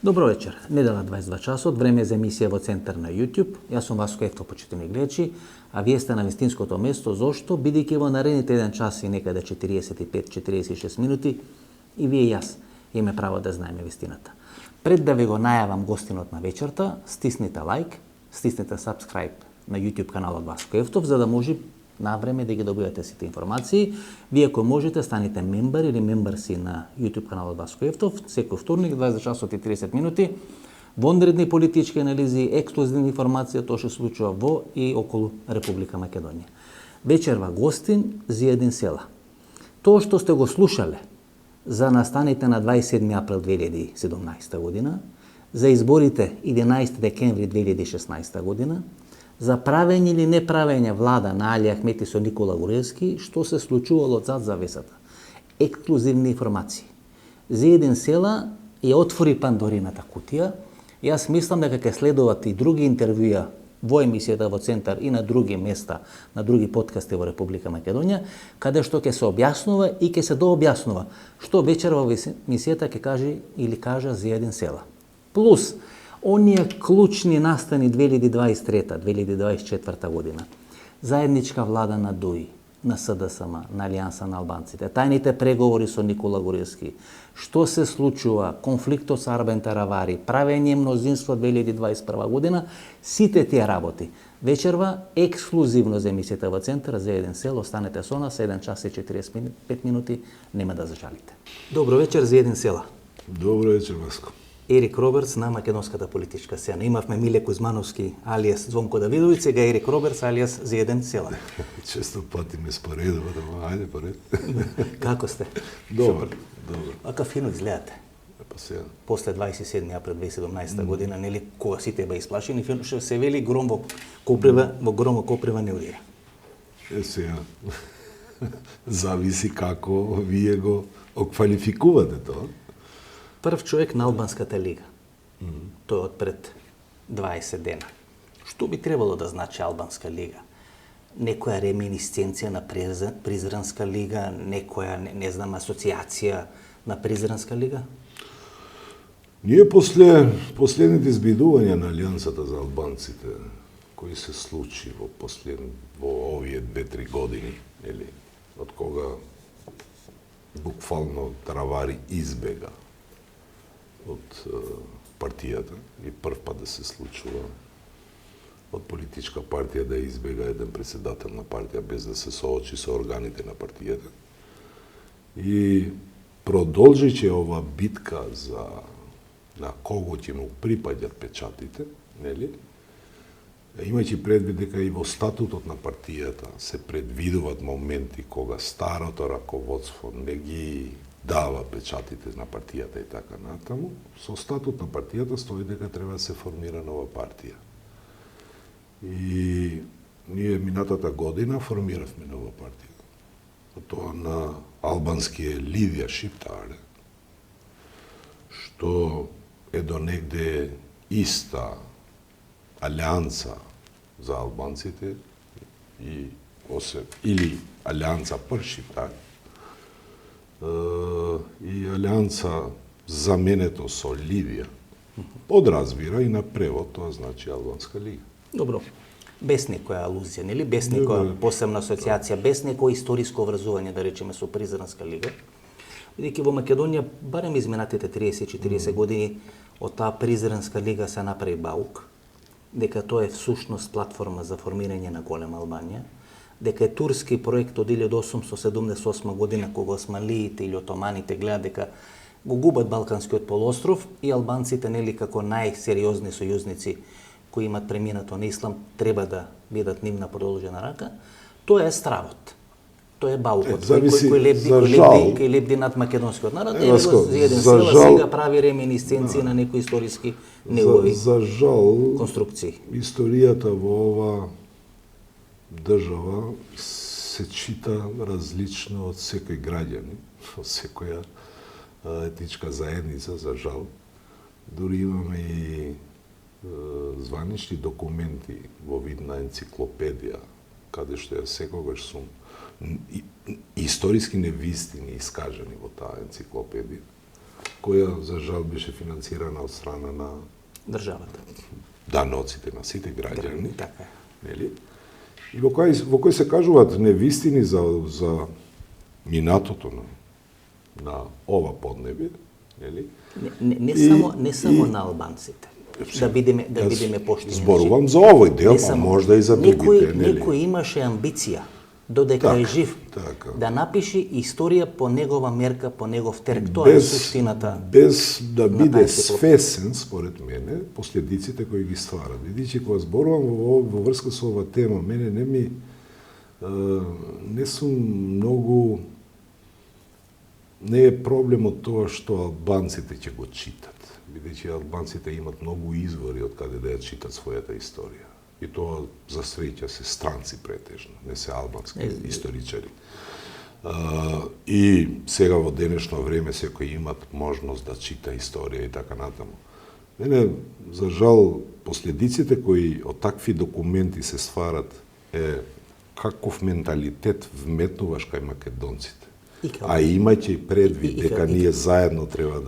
Добро вечер. Недела 22 часот, време за емисија во Центар на YouTube. Јас сум Васко Евто, почитувани гледачи, а вие сте на вистинското место. Зошто? Бидејќи во наредните 1 час и некаде 45-46 минути и вие и јас имаме право да знаеме вистината. Пред да ви го најавам гостинот на вечерта, стиснете лайк, стиснете subscribe на YouTube каналот Васко Евтов, за да може на време да ги добивате сите информации. Вие ако можете, станете мембар или мембарси на YouTube каналот Васко Евтов, секој вторник, 20 часот и 30 минути, вонредни политички анализи, ексклузивни информации, тоа што се случува во и околу Република Македонија. Вечерва гостин Зиедин Села. Тоа што сте го слушале за настаните на 27 април 2017 година, за изборите 11 декември 2016 година, за правење или неправење влада на Али Ахмети со Никола Груевски, што се случувало зад завесата. Ексклузивни информации. Зиедин Села ја отвори Пандорината кутија. Јас мислам дека ќе следуват и други интервјуа во емисијата во Центар и на други места, на други подкасти во Република Македонија, каде што ќе се објаснува и ќе се дообјаснува што вечерва во емисијата ќе каже или кажа Зиедин Села. Плюс оние клучни настани 2023-2024 година. Заедничка влада на ДУИ, на СДСМ, на Алијанса на албанците, тајните преговори со Никола Груевски, што се случува, конфликтот со Арбен Таравари, правење мнозинство 2021 година, сите тие работи. Вечерва ексклузивно за емисијата во Центар за Зиедин Села, останете со нас, 1 час и 45 минути, нема да зажалите. Добро вечер, Зиедин Села. Добро вечер, Васко. Ерик Робертс на македонската политичка сцена. Имавме Миле Кузмановски, алијас Звонко Давидовиќ, сега Ерик Робертс, алијас Зиедин Села. Често пати ме споредува, да ајде поред. Како сте? Добро. Ака фино изгледате. Па сега. После 27 април 2017 година, нели, кога сите беа исплашени, фино што се вели гром во Коприва, во гром во Коприва не удира. Сега. Зависи како вие го оквалификувате тоа. Прв човек на Албанската лига. Тој од пред 20 дена. Што би требало да значи Албанска лига? Некоја реминисценција на Призранска лига, некоја, не знам, асоциација на Призранска лига? Ние после последните избидувања на Алијансата за албанците, кои се случи во овие 2-3 години, или од кога буквално Таравари избега од партијата и прв пат да се случува од политичка партија да избега еден председател на партија без да се соочи со органите на партијата. И продолжиće ова битка за на кого ќе му припаѓаат печатите, нели? Имајќи предвид дека и во статутот на партијата се предвидуваат моменти кога старото раководство не ги дава печатите на партијата и така натаму, со статут на партијата стои дека треба да се формира нова партија. И ние минатата година формиравме нова партија. Тоа на албански е Лидија Шиптаре, што е до негде иста алијанса за албанците или алијанса пр Шиптаре, и алијанса заменето со Лидија, подразбира и на превод, тоа значи Албанска лига. Добро. Без некоја алузија, нели? Без некоја посебна асоциација, без некој историско образување, да речеме, со Призранска лига. Бидејќи во Македонија, барем изминатите 30-40 години, од таа Призранска лига се направи баук, дека тоа е всушност платформа за формирање на голема Албанија, дека е турски проект од 1878 година, кога османлиите или отоманите гледаат дека го губат Балканскиот полуостров и албанците, нели, како најсериозни сојузници кои имат преминато на ислам, треба да бидат нивна продолжена рака. Тоа е стравот. Тоа е баукот кој лебди над македонскиот народ. Зиедин Села сега прави реминисценции на некои историски негови конструкции. Историјата во ова држава се чита различно од секој граѓанин, од секоја етничка заедница, за жал. Дури имаме и званични документи во вид на енциклопедија, каде што ја секогаш сум историски невистини искажани во таа енциклопедија. која за жал беше финансирана од страна на државата. даноците на сите граѓани. Така е. Нели? И во кој се кажуваат невистини за минатото на ова поднебие, нели? Не само на албанците. Да бидеме поштени. Зборувам за овој дел, а можда и за другите, нели? Некој имаше амбиција додека е жив да напише историја по негова мерка, по негов терк. Тоа е суштината. Без да биде свесен, според мене, последиците кои ги ствара. Бидејќи кога зборувам во врска со ова тема, мене не сум многу. Не е проблемот тоа што албанците ќе го читат, бидејќи албанците имат многу извори од каде да ја читат својата историја. И тоа за среќа се странци претежно, не се албански историчари. И сега во денешно време секој имат можност да чита историја и така натаму. Мене, за жал, последиците кои од такви документи се стварат е каков менталитет вметнуваш кај македонците. А имајќи предвид дека ние заедно треба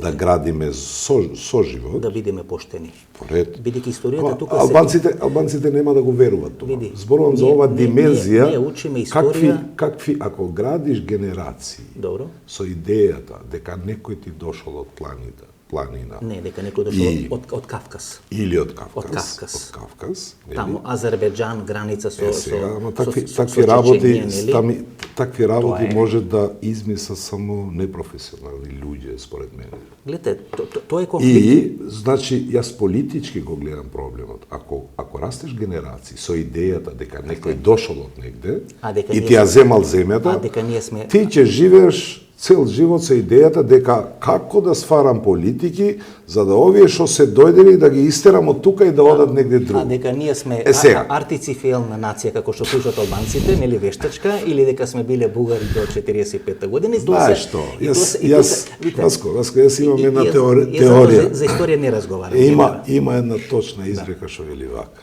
да градиме соживот. Да бидеме поштени. Поред. Бидејќи историјата тука албанците нема да го веруваат тоа. Зборувам за ова димензија. Ние учиме историја. Какви ако градиш генерации. Добро. Со идејата дека некој ти дошол од планина. Не, дека некој дошол од Кавказ. Или од Кавказ. Од Кавказ. Од Кавказ. Таму Азербејџан, граница со такви работи може да измислат само непрофесионални луѓе, според мене. Гледате, тоа е конфликт. И, значи, јас политички го гледам проблемот. Ако растеш генерации со идејата дека некој дошол од негде и ти ја земал земјата, ти ќе живееш цел живот со идејата дека како да сварам политики за да овие што се дојдени да ги истерам од тука и да одат негде друго. А дека ние сме артицифиелна нација како што слушат албанците, нели вештачка, или дека сме биле бугари до 45 година. Знаеш што? Јас имам една теорија. За историја не разговараме. Има една точна изрека што вели вака.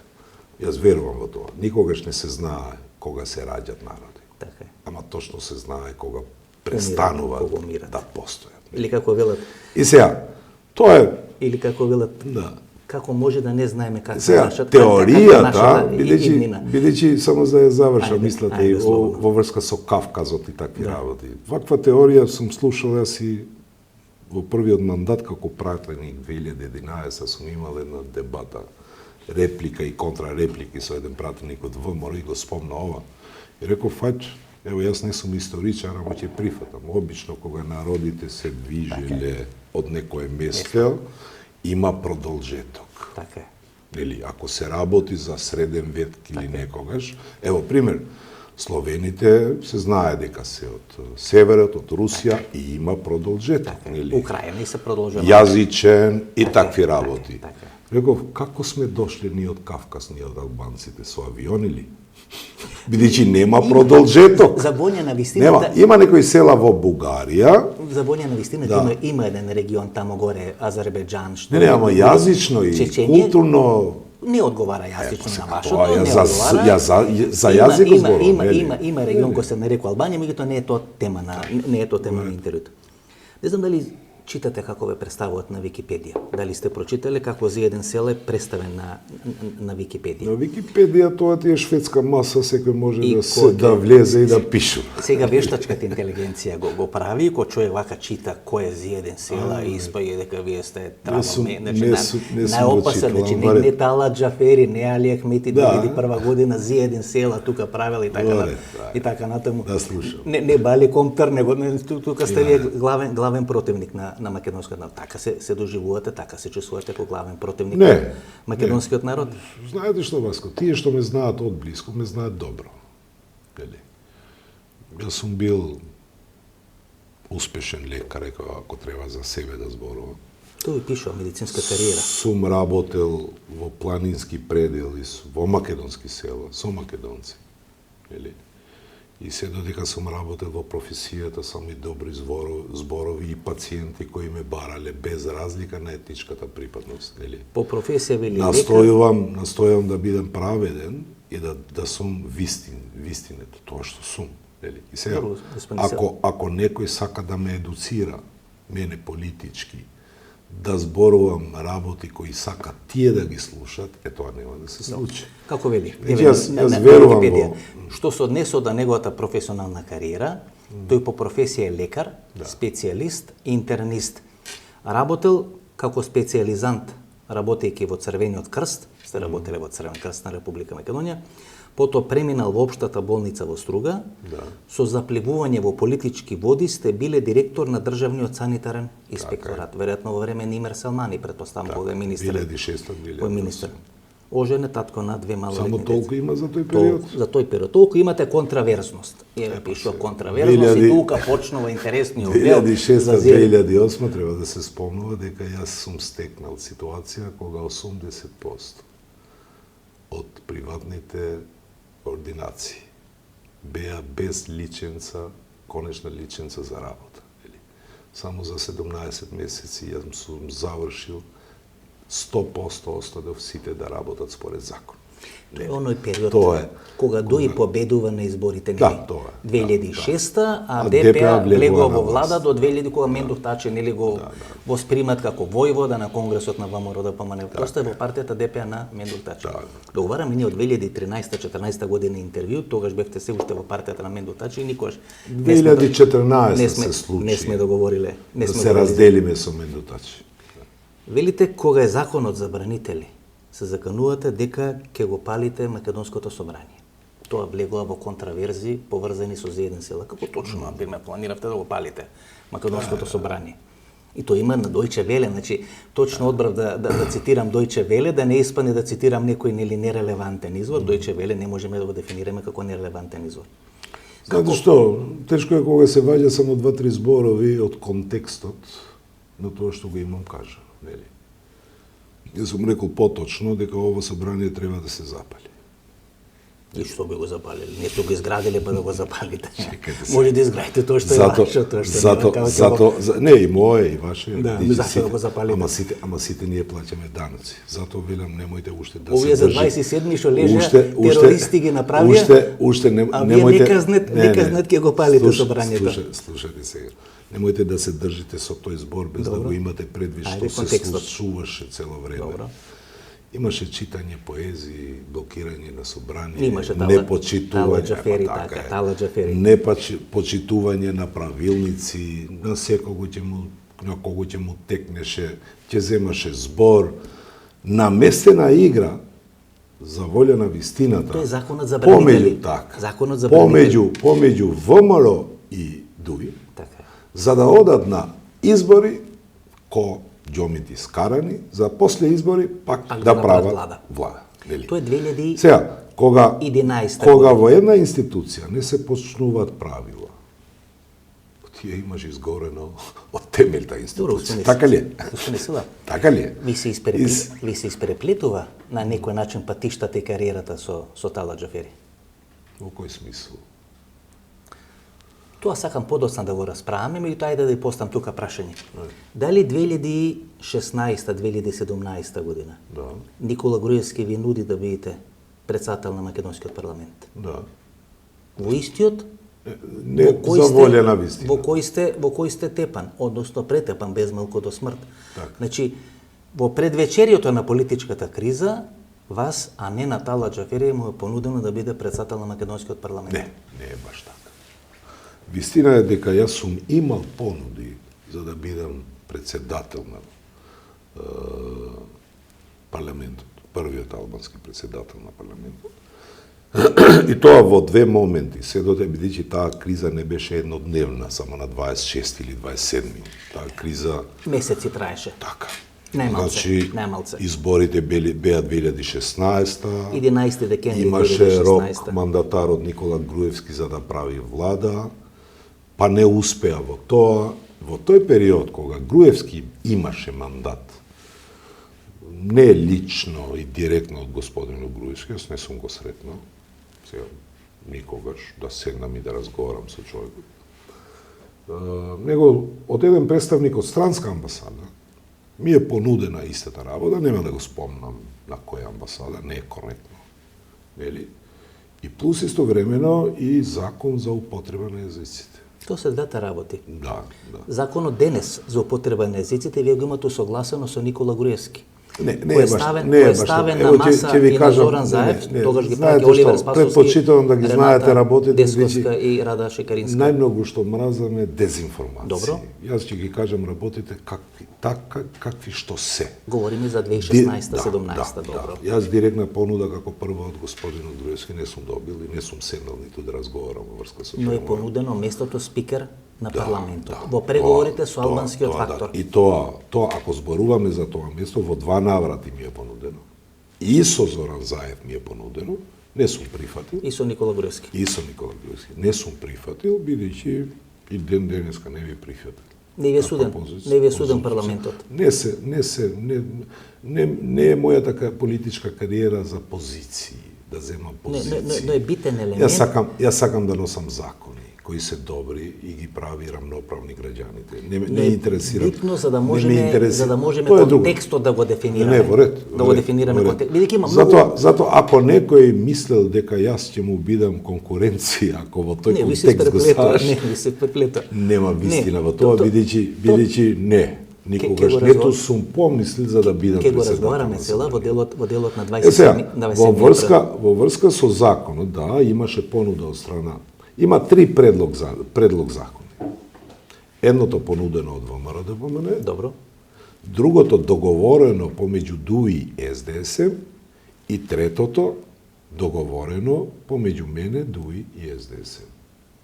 Јас верувам во тоа. Никогаш не се знае кога се раѓаат народи. Така е. Ама точно се знае кога престануваат да постојат. Или како велат. И сега, тоа е. Или како велат. Да. Како може да не знаеме како нашата теоријата, бидејќи само за да ја завршам мислата и во врска со Кавказот и такви работи. Ваква теорија сум слушал јас и во првиот мандат како пратеник 2011 сум имал една дебата, реплика и контрареплики со еден пратеник од ВМРО и го спомна ова. И реков, ево, јас не сум историчар, ама ќе прифатам. Обично, кога народите се движеле од некое место, има продолжеток. Така е. Или, ако се работи за среден век или некогаш, ево, пример, словените се знае дека се од северот, од Русија и има продолжеток. Украина и се продолжува. Јазичен и такви работи. Реков, како сме дошли ние од Кавказ, ние од албанците, со авиони ли? Бидејќи нема продолжеток. За боња на вистината. Има некои села во Бугарија. За боња на вистината има еден регион тамо горе, Азербејџан, што ама јазично и културно не одговара јазично на вашето, за јазик зборувам. Има регион кој се нарекува Албанија, меѓутоа не е тоа тема на интервјуто. Не знам дали читате како ве представуваат на Википедија. Дали сте прочитале како за еден сел е представен на Википедија? На Википедија тоа ти е шведска маса, секој може да влезе и да пише. Сега вештачката интелигенција го прави, кој човек вака чита кој е за еден села и испаѓа дека вие сте најопасен, значи не Талат Џафери, не Али Ахмети 2001 година за еден села тука правел и така натаму. Да слушам. Не Бали Комтар, него тука сте вие главен противник на македонскиот народ. Така се доживувате, така се чувствувате како главен противник на македонскиот народ? Знаете што, Васко, тие што ме знаат од блиско, ме знаат добро. Јас сум бил успешен лекар, ако треба за себе да зборувам. Тој пишува медицинска кариера. Сум работел во планински предели, во македонски села, со македонци. И се додека сум работел во професијата, сам и добри зборови и пациенти кои ме барале без разлика на етничката припадност, нели? По професија ви ли настојувам да бидам праведен и да сум вистинето, тоа што сум, нели? И сега, ако некој сака да ме едуцира мене политички, да зборувам работи кои сакат тие да ги слушат, тоа нема да се случи. Како вели? Јас верувам во... Што се однесе до неговата професионална кариера, тој по професија е лекар, специјалист, интернист. Работел како специјализант, работејќи во Црвениот крст, сте работеле во Црвен крст на Република Македонија, потоа преминал во општата болница во Струга, со заплевување во политички води сте биле директор на државниот санитарен инспекторат. Веројатно во време на Имер Селмани, претпоставам, кога е министер. 2006-2008. Министер. Ожен е татко на две малолетни деца. Само толку има за тој период? За тој период. Толку имате контраверзност. Еве пишува контраверзност и тука почнува интересниот дел. 2006-2008 треба да се спомнува дека јас сум стекнал ситуација кога 80% од приватните ординации беа без личенца, конечна личенца за работа. Само за 17 месеци јас сум завршил 100% останав сите да работат според закон. Тоа е оној период тоа кога ДОИ победува на изборите, нели? Да, тоа е. 2006-та, а ДПА влегува во влада до 2000 кога Мендов Тачи нели го воспримат како војвода на Конгресот на ВМРО ДПМН. Просто е во партијата ДПА на Мендов Тачи. Договараме ние од 2013-14 година интервју, тогаш бевте се уште во партијата на Мендов Тачи и никогаш 2014 се случи. Не сме договориле, да се разделиме со Мендов Тачи. Велите кога е законот забранители, се заканувате дека ќе го палите Македонското собрание. Тоа влегува во контраверзи поврзани со заеден села. Како точно, например, планиравте да го палите Македонското собрание? И тоа има на Дојче Веле, значи точно одбрав да цитирам Дојче Веле, да не испане да цитирам некој нели нерелевантен извор. Дојче Веле не можеме да го дефинираме како нерелевантен извор. Знаете што, тешко е кога се ваѓа само 2-3 зборови од контекстот на тоа што го имам кажа, нели? Јас сум рекол поточно дека ова собрание треба да се запали. И што би го запалили? Не сте го изградиле па да го запалите. Може да изградите тоа што е ваше, тоа што не, и мое, и ваше. Да, зашто да го запалите? Ама сите ние плаќаме данъци. Затоа велам немојте уште да овие се за 27 што лежа, терористи ги направија. Уште немојте. Не казнет ќе го палите собранието. Слушајте сега. Немојте да се држите со тој збор без да го имате предвид што се случуваше цело време. Имаше читање поезии, блокирање на собрание, не почитување на правилници, на секого на кого ќе му текнеше, ќе земаше збор, наместена игра за волја на вистината. Тој е законот забранители. Помеѓу ВМРО и ДУИ, за да одат на избори ко џомити скарани, за после избори пак да прават влада. Тоа е 2011 Сега, кога во една институција не се почнуваат правила, тие имаш изгорено од темелта институција. Така ли е? Така ли е? Ви се испреплетува на некој начин патиштата и кариерата со Тала Џафери? Во кој смисол? Тоа сакам подоцна да го расправаме, меѓутоа ајде да ја постам тука прашање. Дали 2016-2017 година Никола Груевски ви нуди да бидете председател на Македонскиот парламент? Да. Во истиот? Не, за волја на вистина. Во кој сте тепан, односно претепан без малку до смрт. Значи, во предвечерието на политичката криза, вас, а не на Тала Џафери, му е понудено да биде председател на Македонскиот парламент. Не е баш така. Вистина е дека јас сум имал понуди за да бидам председател на парламентот, првиот албански председател на парламентот. И тоа во две моменти, се бидејќи таа криза не беше еднодневна, само на 26 или 27. Таа криза месеци траеше. Така. Најмалце. Изборите беа 2016. 11 декември 2016. Имаше рок мандатарот Никола Груевски за да прави влада, па не успеа во тоа. Во тој период кога Груевски имаше мандат, не лично и директно од господинот Груевски, јас не сум го сретнал, сега никогаш да седнам и да разговарам со човекот, него од еден представник од странска амбасада ми е понудена истата работа, нема да го спомнам на која амбасада, не е коректно, нели? И плюс истовремено и закон за употреба на езиците. Што се двете работи? Да. Законот денес за употреба на езиците вие го имате согласено со Никола Груевски. Не Кој е ставен на маса и на Зоран Заев, тогаш ги праќа Оливер Спасовски, предпочитувам да ги знаете работите, Десковска и Рада Шекаринска. Најмногу што мразам е дезинформација. Добро. Јас ќе ги кажам работите какви што се. Говориме за 2016-17, добро. Да. Јас директна понуда како прва од господинот Груевски не сум добил и не сум седнал ниту да разговарам во врска со Но е понудено местото спикер на парламентот. Во преговорите со албанскиот фактор. И тоа ако зборуваме за тоа место, во 2 наврати ми е понудено. И со Зоран Заев ми е понудено, не сум прифатил. И со Никола Груевски. Не сум прифатил, бидејќи и денеска не ви прифатил. Не ви е суден парламентот. Не е мојата политичка кариера за позиции, да земам позиции. Но е битен елемент. Јас сакам да носам закони кои се добри и ги прави рамноправни граѓаните. Не интересира. Битно за да можеме контекстот да го дефинираме. Не, во ред. Да го дефинираме контекст. Бидејќи има Затоа ако некој мислел дека јас ќе му бидам конкуренција, ако во тој контекст го ставаш, ви се преплета. Нема вистина во тоа, бидејќи не. Никогаш нету сум помислил за да бидам председател. Ќе го разговараме села во делот на 27. Во врска со законот, да, имаше понуда од страна. Има 3 предлог закони. Едното понудено од ВМРО ДПМН. Добро. Другото договорено помеѓу ДУИ и СДСМ и третото договорено помеѓу мене, ДУИ и СДСМ.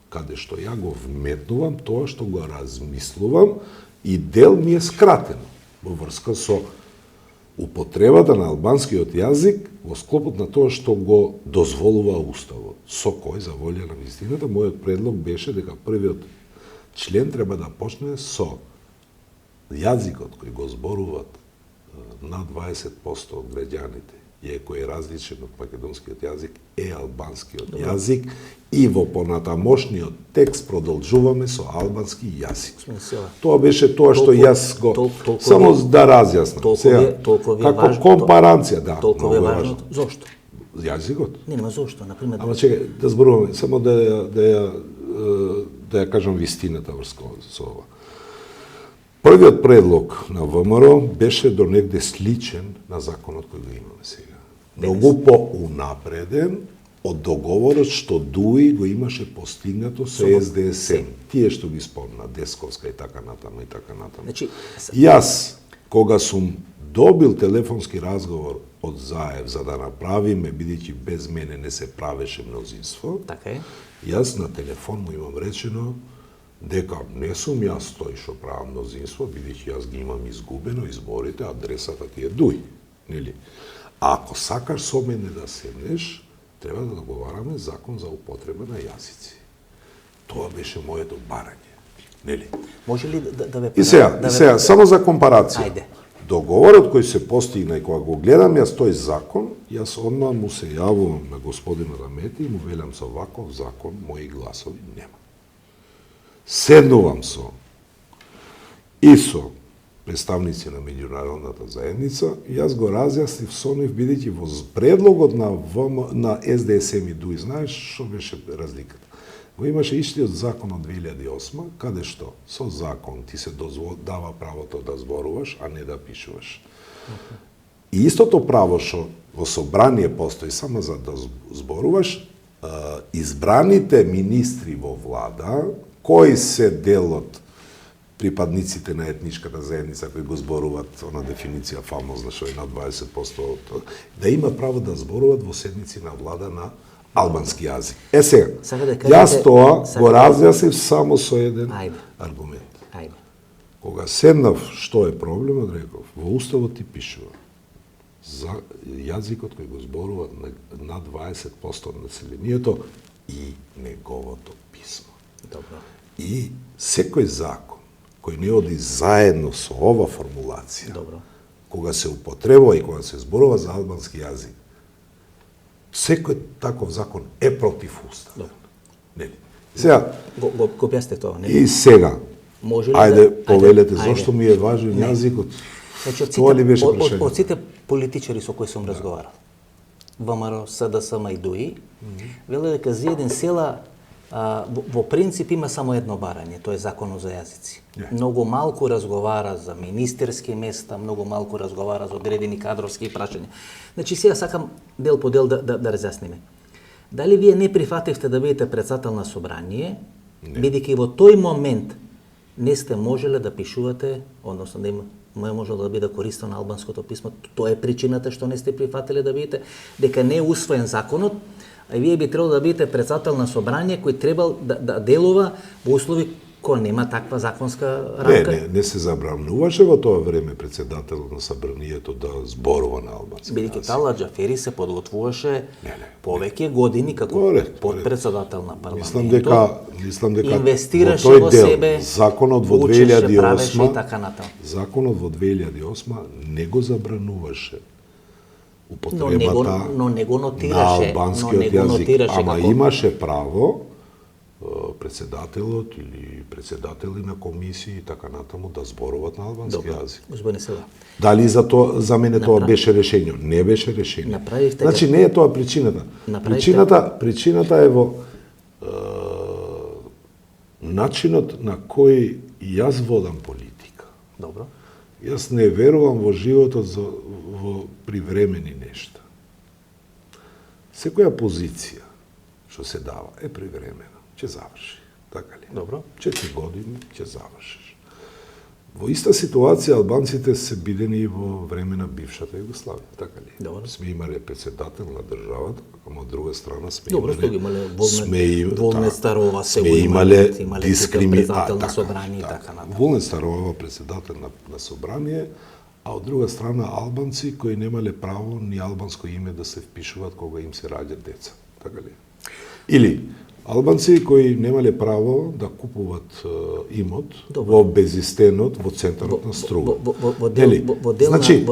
Каде што ја го вметнувам тоа што го размислувам и дел ми е скратено во врска со употребата на албанскиот јазик во склопот на тоа што го дозволува Уставот. Со кој, за волја на вистината, мојот предлог беше дека првиот член треба да почне со јазикот кој го зборуваат над 20% од граѓаните и кој е различен од македонскиот јазик, е албанскиот јазик и во понатамошниот текст продолжуваме со албански јазик. Тоа беше тоа што јас го само да разјаснам. Како компаранција, да. Толку е важно. Зошто? Јазикот? Нема зошто, на пример. Ама чекај, да зборуваме, само да ја кажам вистината со ова. Првиот предлог на ВМРО беше до негде сличен на законот кој го имаме сега. Многу поунапреден од договорот што ДУИ го имаше постигнато со СДСМ. Тие што ги спомна, Десковска и така натаму. Значи, јас, кога сум добил телефонски разговор од Заев за да направиме, бидејќи без мене не се правеше мнозинство, така е. Јас на телефон му имам речено дека не сум јас тој што правам мнозинство, бидејќи јас ги имам изгубено изборите, адресата ти е ДУИ, нели? А ако сакаш со мене да седнеш, треба да договараме закон за употреба на јазици. Тоа беше моето барање, нели? Може ли да ве И сега, само за компарација. Ајде. Договорот кој се постигна и кога го гледам јас тој закон, јас одма му се јавувам на господинот Амети и му велам со ваков закон мои гласови нема. Седнувам и со представници на меѓународната заедница, јас го разјаснив со нив, бидејќи во предлогот на СДСМ и ДУИ, знаеш што беше разликата? Го имаше истиот закон од 2008, каде што со закон ти се дава правото да зборуваш, а не да пишуваш. И истото право што во собрание постои само за да зборуваш, избраните министри во влада, кои се дел од припадниците на етничката заедница кои го зборуваат она дефиниција фамозна што е на 20%, да има право да зборуваат во седници на влада на албански јазик. Сега, јас тоа го разјаснив само со еден аргумент. Кога седнав, што е проблемот, реков, во Уставот ти пишува за јазикот кој го зборуваат на 20% од населението и неговото писмо. Добро. И секој закон кој не оди заедно со ова формулација, добро, кога се употребува и кога се зборува за албански јазик, секој таков закон е против Устав. Нели? Сега го објасните тоа, нели? И сега, ајде повелете зошто ми е важен јазикот. Значи, тоа ли беше прашање? Од сите политичари со кои сум разговарал, ВМРО, СДСМ и ДУИ, веле дека за еден села Во принцип има само едно барање, тоа е законот за јазици. Многу малку разговара за министерски места, многу малку разговара за одредени кадровски прашања. Значи сега сакам дел по дел да разјасниме. Дали вие не прифативте да бидете председател на собрание, бидејќи во тој момент не сте можеле да пишувате, односно да не можело да биде користено албанското писмо, тоа е причината што не сте прифатиле да бидете, дека не е усвоен законот, а вие би требало да бидете председател на собрание кој требал да делува во услови кој нема таква законска рамка. Не се забрануваше во тоа време председател на собранието да зборува на албански. Бидејќи Талат Џафери се подготвуваше повеќе години како подпредседател на парламентот. Мислам дека инвестираше во во тој себе, дел законот во учеше, правеше 2008 и така натаму. Законот во 2008 не го забрануваше употребата но не го на нотираше, албанскиот јазик, ама како имаше право председателот или председатели на комисии и така натаму да зборуваат на албански јазик. Господине Села. Дали за мене тоа беше решение? Не беше решение. Направивте Значи не е тоа причината. Причината е во начинот на кој јас водам политика. Добро. Јас не верувам во животот во привремени нешта. Секоја позиција што се дава е привремена, ќе заврши, така ли? Добро. 4 години ќе завршиш. Во иста ситуација албанците се бидени и во време на бившата Југославија, така ли? Добро. Сме имале председател на државата, ама од друга страна сме Добро, што ги имале Волнет Старова, се сме имале председател на собрание и така натаму. Волнет Старова председател на собрание, а од друга страна албанци кои немале право ни албанско име да се впишуваат кога им се раѓаат деца, така ли? Или албанци кои немале право да купуваат имот во безистенот во центарот на Струга. Значи,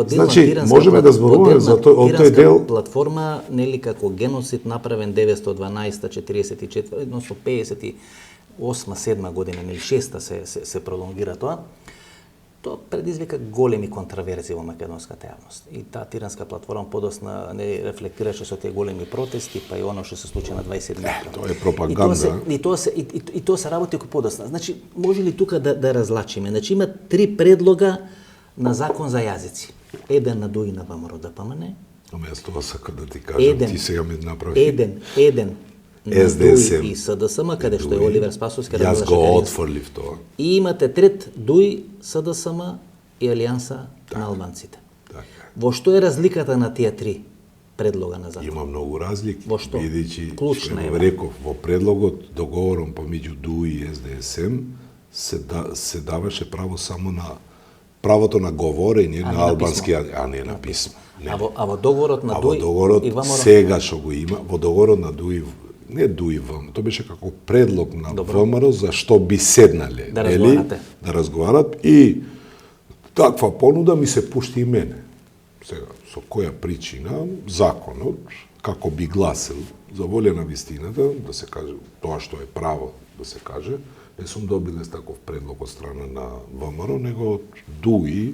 можеме да зборуваме за тој дел платформа, нели како геноцид направен 912-44, односно 58-7 година, нели 6-та се пролонгира тоа. Тоа предизвика големи контраверзии во македонската јавност. И таа тиранска платформа подосна не рефлектираше со тие големи протести, па и оно што се случи на 27 април. Тоа е пропаганда. И тоа се работи како подосна. Значи, може ли тука да разлачиме? Значи, има 3 предлога на закон за јазици. Еден на ДУИ на ВМРО ДПМН. Ама јас тоа сакам да ти кажам, ти сега ме направи. Еден на ДУИ и СДСМ, каде што е Оливер Спасовски. Јас го отфрлив тоа. И имате трет ДУИ, СДСМ и Алијанса на албанците. Во што е разликата на тие 3 предлога на закон? Има многу разлики. Во што? Бидејќи, Клучна е. реков, во предлогот договором помеѓу ДУИ и СДСМ се даваше право само на правото на говорење на албански, а не на писмо. А во договорот на ДУИ и ВМРО сега што го има, во договорот на ДУИ не ДУИ ВМРО, тоа беше како предлог на ВМРО за што би седнале, да разговарат и таква понуда ми се пушти и мене. Сега, со која причина законот, како би гласил, за волја на вистината, да се каже тоа што е право да се каже, не сум добил таков предлог од страна на ВМРО, него од ДУИ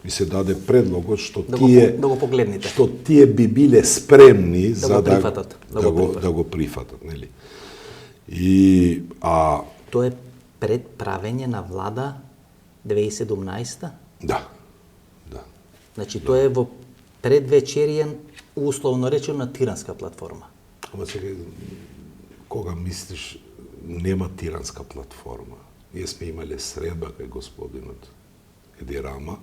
ми се даде предлогот што што тие би биле спремни за да го прифатат, нели? Тоа е пред правење на влада 2017-та? Да. Значи тоа е во предвечеријен, условно речено, на тиранска платформа. Ама сега, кога мислиш нема тиранска платформа? Ние сме имале средба кај господинот Еди Рама,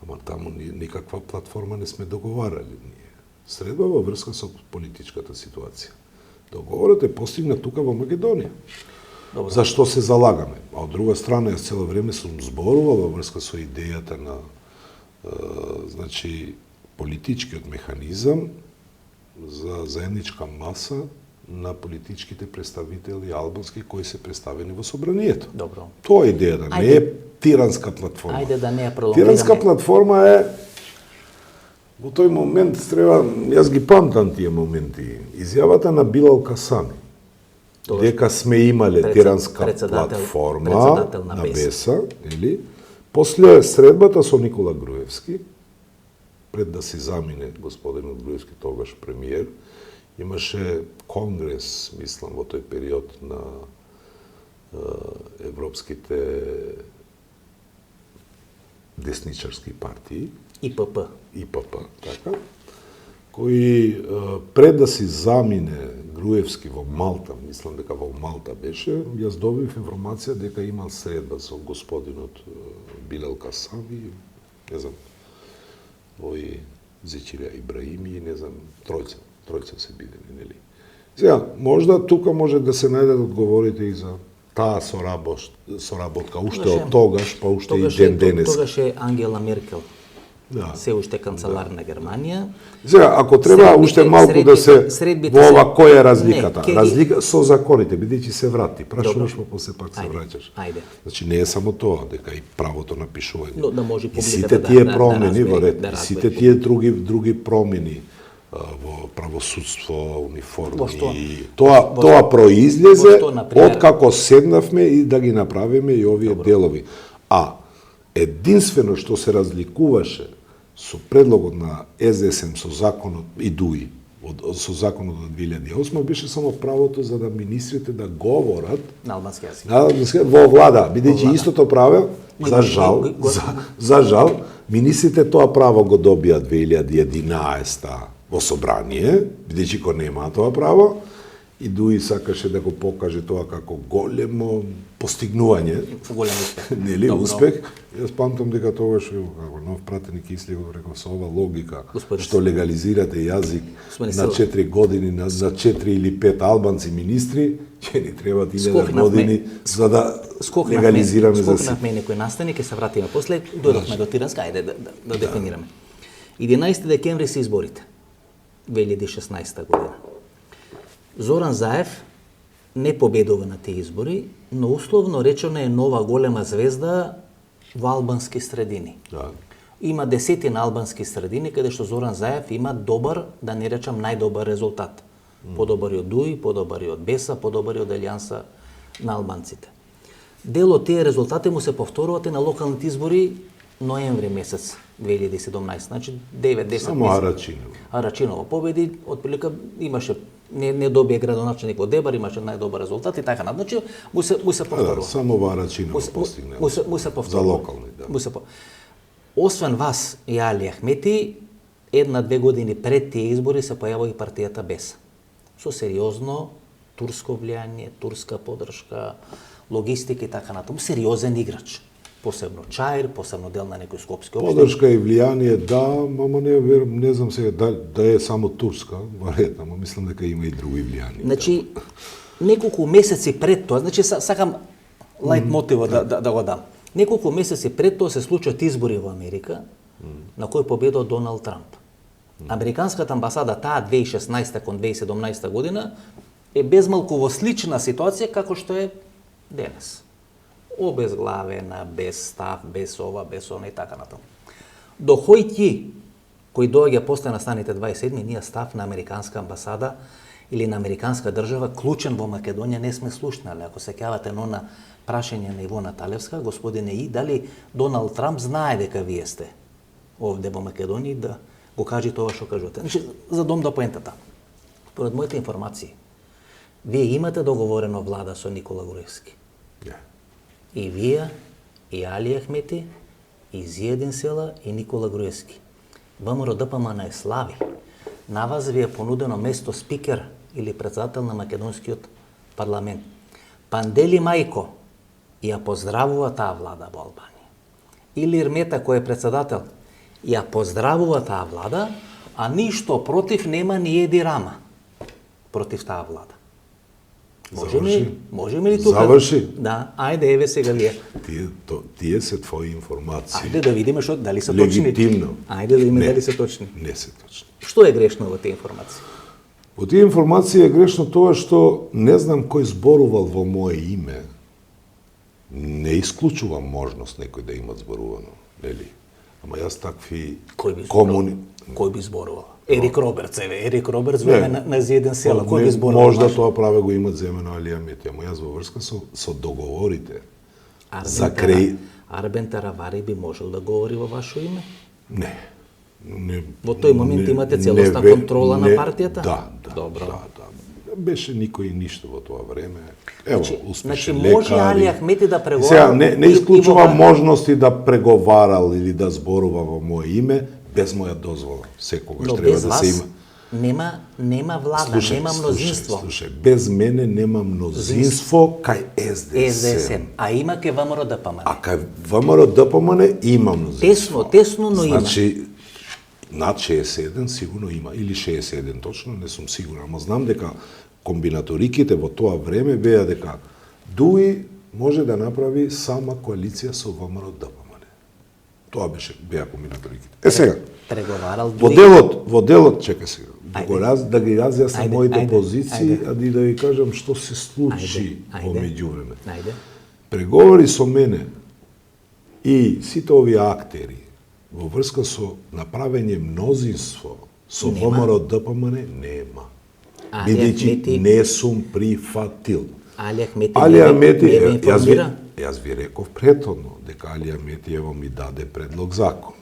ама таму никаква платформа не сме договарали ние. Средба во врска со политичката ситуација. Договорот е постигнат тука во Македонија. Добре. За што се залагаме? А од друга страна, јас цело време сум зборувал во врска со идејата на значи политичкиот механизам за заедничка маса на политичките представители албански кои се представени во собранието. Добро. Тоа е идејата, не е тиранска платформа. Ајде да не ја пролонгираме. Тиранска платформа е во тој момент треба, јас ги памтам тие моменти, изјавата на Билал Касами. Дека сме имале тиранска платформа на БЕСА, или после средбата со Никола Груевски, пред да се замине господинот Груевски, тогаш премиер, Имаше конгрес, мислам, во тој период на европските десничарски партии, ИПП, така, кои пред да си замине Груевски во Малта, мислам дека во Малта беше, јас добив информација дека имал средба со господинот Билал Касави, не знам, овој Зечирија Ибраими и не знам, тројца се бидени, нели? Сега, можда тука може да се најдат одговорите и за таа соработка, уште од тогаш, па уште и ден денес. Тогаш е Ангела Меркел. Да. Се уште канцелар на Германија. Сега, ако треба уште малку да се во ова која е разликата? Разлика со законите, бидејќи се врати. Прашуваш, па после пак се враќаш. Ајде. Значи не е само тоа, дека и правото на пишување. Но да може и сите тие промени во ред, сите тие други промени во правосудство, униформи. Тоа произлезе од како седнавме и да ги направиме и овие делови. А единствено што се разликуваше со предлогот на СДСМ со законот и ДУИ, со законот од 2008 беше само правото за да министрите да говорат на албански јазик. Во влада, бидејќи истото право, за жал, министрите тоа право го добија 2011 во собрание, бидејќи го немаа тоа право, и Дуи сакаше да го покаже тоа како големо постигнување. Голем успех. Нели, успех. Јас памтам дека тогаш како нов пратеник Ислигов рекол со ова логика што легализирате јазик на 4 години на 4 или 5 албанци министри, ќе ни требаат 1000 години за да легализираме за се. Скокнавме некој настаник, ќе се вратиме после, дојдовме до Тиранска, ајде да дефинираме. 11 декември се изборите 2016 година. Зоран Заев не победува на тие избори, но условно речено е нова голема звезда во албански средини. Да. Има десетина албански средини каде што Зоран Заев има добар, да не речам најдобар резултат. Подобар од ДУИ, подобар од БЕСА, подобар од Алијанса на албанците. Дел од тие резултати му се повторуваат и на локалните избори ноември месец 2017, значи 9-10 само Арачиново. Арачиново победи, отприлика имаше не добие градоначелник во Дебар, имаше најдобар резултат и така надначи, му се повторува. Да, само во Арачиново постигне. Му се повторува. За локални, да. Освен вас и Али Ахмети, 1-2 години пред тие избори се појавува и партијата БЕС. Со сериозно турско влијание, турска поддршка, логистика и така натаму, сериозен играч. Посебно Чаир, посебно дел на некои скопски општини. Поддршка и влијание, да, ама не знам сега да е само турска, варет, ама мислам дека има и други влијани. Значи, неколку месеци пред тоа, значи сакам лајт мотивот да го дам. Неколку месеци пред тоа се случат избори во Америка, на кој победува Доналд Трамп. Американската амбасада таа 2016 кон 2017 година е безмалку во слична ситуација како што е денес. Обезглавена, без став, без ова, без она и така натаму. До Хојти, кој доаѓа после настаните 27, ние став на американска амбасада или на американска држава, клучен во Македонија, не сме слушнали. Ако се кјавате на прашање на Ивона Талевска, господине И, дали Доналд Трамп знае дека вие сте овде во Македонија, да го кажи тоа што кажувате. Значи, за дом до поентата. Според моите информации, вие имате договорено влада со Никола Груевски. И вие, и Али Ахмети, и Зиедин Села, и Никола Груевски. ВМРО ДПМН е слави. На вас ви е понудено место спикер или председател на македонскиот парламент. Пандели Мајко ја поздравува таа влада во Албанија. Илир Мета, кој е председател, ја поздравува таа влада, а ништо против нема ни Еди Рама против таа влада. Можеме ли тука? Заврши. Да, ајде, еве сега вие. Тие се твои информации. Ајде да видиме што дали се точни. Легитимно. Ајде да видиме дали се точни. Не се точни. Што е грешно во тие информации? Во тие информации е грешно тоа што не знам кој зборувал во мое име. Не исклучувам можност некој да има зборувано, нели? Ама јас такви Кој би зборувал? Ерик Робертс, Ерик Робертс време на Зиеден Села, кој би зборувал? Можда тоа праве го имат земено Али Ахмети, ама јас во врска со договорите за Арбен Таравари би можел да говори во ваше име? Не. Во тој момент имате целосна контрола на партијата? Да. Добро. Да. Беше никој и ништо во тоа време. Ево, успешен може лекар. Али Ахмети да преговара. Сега не исклучувам можности да преговарал или да зборува во моје име без моја дозвола. Секогаш Но треба без да вас се има. нема влада, нема мнозинство. Слушај, без мене нема мнозинство кај СДСМ. А има ке ВМРО ДПМН. А кај ВМРО ДПМН има мнозинство. Тесно, но има. Значи, над 61 сигурно има, или 61 точно, не сум сигурен, ама знам дека комбинаториките во тоа време беа дека Дуи може да направи сама коалиција со ВМРО ДПМН. Тоа беа комбинаториките. Сега, преговарал во делот, чекај сега, да ги разјаснам моите позиции, а да ви кажам што се случи во меѓувреме. Преговори со мене и сите овие актери во врска со направење мнозинство со ВМРО ДПМН нема. Бидејќи не сум прифатил. Али Ахмети јас ви реков претhodно дека Али Ахмети ево ми даде предлог закон.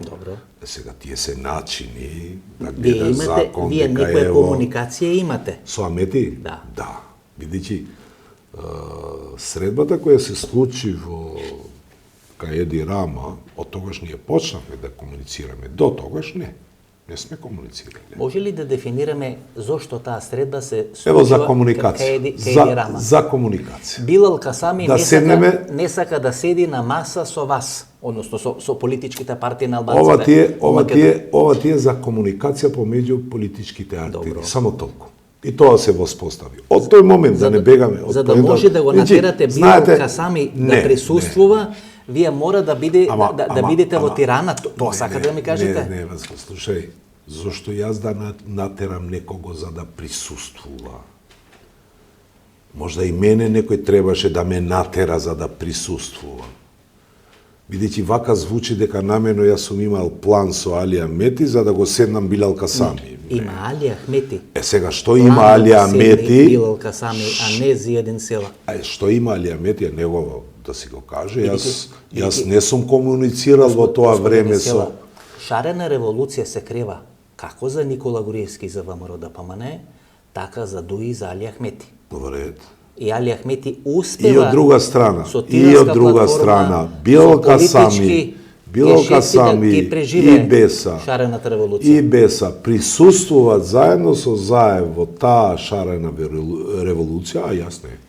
Добро. Сега тие се начини да гледа закон. Вие некоја комуникација имате? Со Ахмети? Да. Да. Бидејќи средбата која се случи во кај Еди Рама, од тогаш ние почнавме да комуницираме. До тогаш не сме комуницирали. Може ли да дефинираме зошто таа средба се случува? Ево за комуникација. Кај Еди Рама? За комуникација. Билал Касами да не сака да седи на маса со вас, односно со политичките партии на албанците. Ова ти е за комуникација помеѓу политичките актери. Само толку. И тоа се воспостави. Од тој момент да не бегаме. За да може да го натерате Билал Касами да присуствува, вие мора да бидете во Тирана, тоа сакате да ми кажете? Не, слушај, зошто јас да натерам некого за да присуствува? Можда и мене некој требаше да ме натера за да присуствува. Бидејќи вака звучи дека намено јас сум имал план со Али Ахмети за да го седнам Билал Касами. Има Али Ахмети. Сега што има Али Ахмети? Билал Касами, а не Зијадин Села. Што има Али Ахмети, негово да си го каже, јас не сум комуницирал во тоа време со... Шарена револуција се крива како за Никола Груевски за ВМРО ДПМН, така за Дуи за Али Ахмети. Во ред. И Али Ахмети успева и од друга страна, Билал Касами и Беса шарената револуција. И Беса присуствуваат заедно со Заев во таа шарена револуција, а јас не.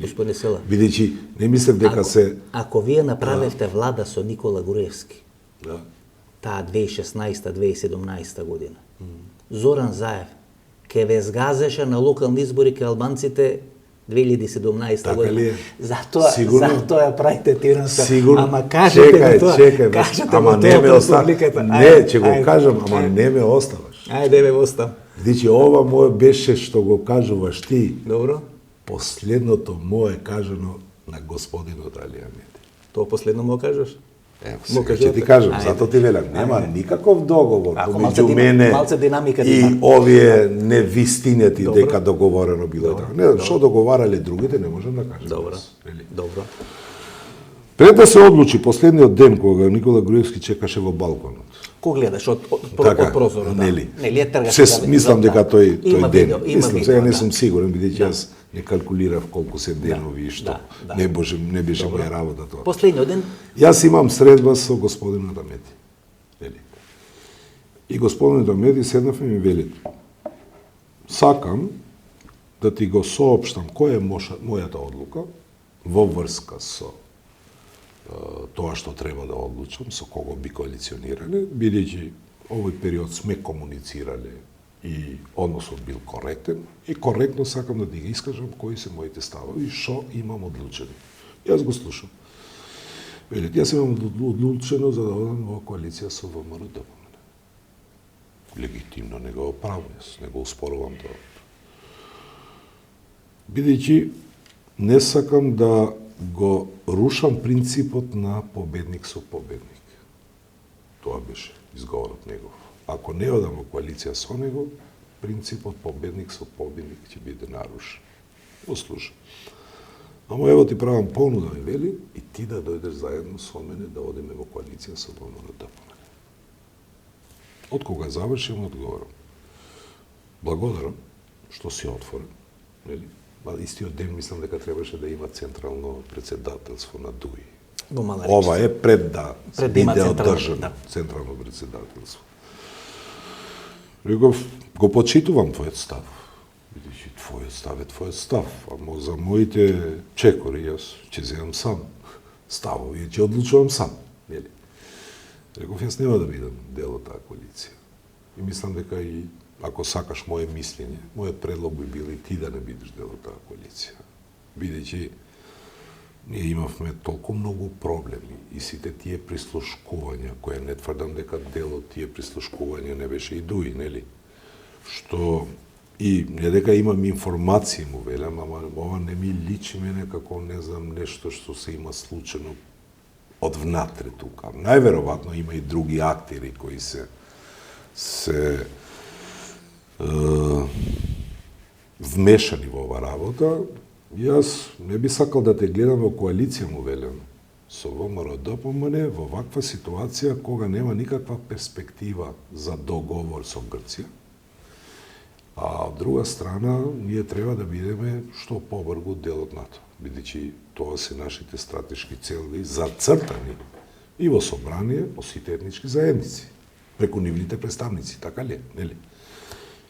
Господине Села, бидејќи не мислев дека ако вие направевте влада со Никола Груевски, таа 2016-2017 година, Зоран Заев ке ве згазеше на локални избори ке албанците 2017 година. Затоа ја правите тиранска. Ама кажете тоа. Чекај, ама не ме оставаш. Не, ќе го кажам, ама не ме оставаш. Ајде ме оставам. Значи ова моје беше што го кажуваш ти. Добро. Последното мое кажано на господинот Али Ахмети. Тоа последно му кажеш? Ево, сега ќе ти кажам, затоа ти велам, нема никаков договор помеѓу мене и овие невистинети дека договорено било така. Не, што договарале другите, не можам да кажам. Добро. Пред да се одлучи последниот ден кога Никола Груевски чекаше во балконот. Ко гледаш од прозорот? Нели? Мислам дека тој ден. Мислам, сега не сум сигурен, бидејќи јас не калкулирав колку се денови и што. Не беше моја работа тоа. Последниот ден? Јас имам средба со господинот Ахмети. Нели? И господинот Ахмети седнавме и ми вели: сакам да ти го соопштам која е мојата одлука во врска со тоа што треба да одлучам, со кого би коалиционирале, бидејќи овој период сме комуницирале и односот бил коректен и коректно сакам да ти ги искажам кои се моите ставови и што имам одлучено. Јас го слушам. Велит, јас имам одлучено за да одам во коалиција со ВМРО ДПМН. Легитимно, не го право, јас не го успорувам тоа. Бидејќи не сакам да го рушам принципот на победник со победник. Тоа беше изговорот негов. Ако не одам во коалиција со него, принципот победник со победник ќе биде нарушен. Го слушам. Ама ево ти правам понуда, ми вели, и ти да дојдеш заедно со мене да одиме во коалиција со ВМРО ДПМН. Од кога завршим, одговорам. Благодарам. што си отворен, нели? Истиот ден мислам дека требаше да има централно председателство на ДУИ. Ова е пред да биде одржано централно председателство. Реков, го почитувам твојот став. Видиш, твојот став е твојот став, ама за моите чекори јас ќе земам сам ставови и ќе одлучувам сам, нели? Реков, јас нема да бидам дел од таа коалиција. И мислам дека и ако сакаш моje мислење, мојот предлог би бил и ти да не бидеш дел од таа коалиција. Бидејќи ние имавме толку многу проблеми и сите тие прислушкувања, кои не тврдам дека дел од тие прислушкувања не беше и ДУИ, нели? Што и не дека имам информации, му велам, ама ова не ми личи мене како не знам нешто што се има случено од внатре тука. Најверојатно има и други актери кои се вмешани во ова работа. Јас не би сакал да те гледам во коалиција, му велам, со ВМРО ДПМН во ваква ситуација кога нема никаква перспектива за договор со Грција. А од друга страна, ние треба да бидеме што побрзо дел од НАТО, бидејќи тоа се нашите стратешки цели зацртани и во собрание по сите етнички заедници, преку нивните представници, така ли, нели?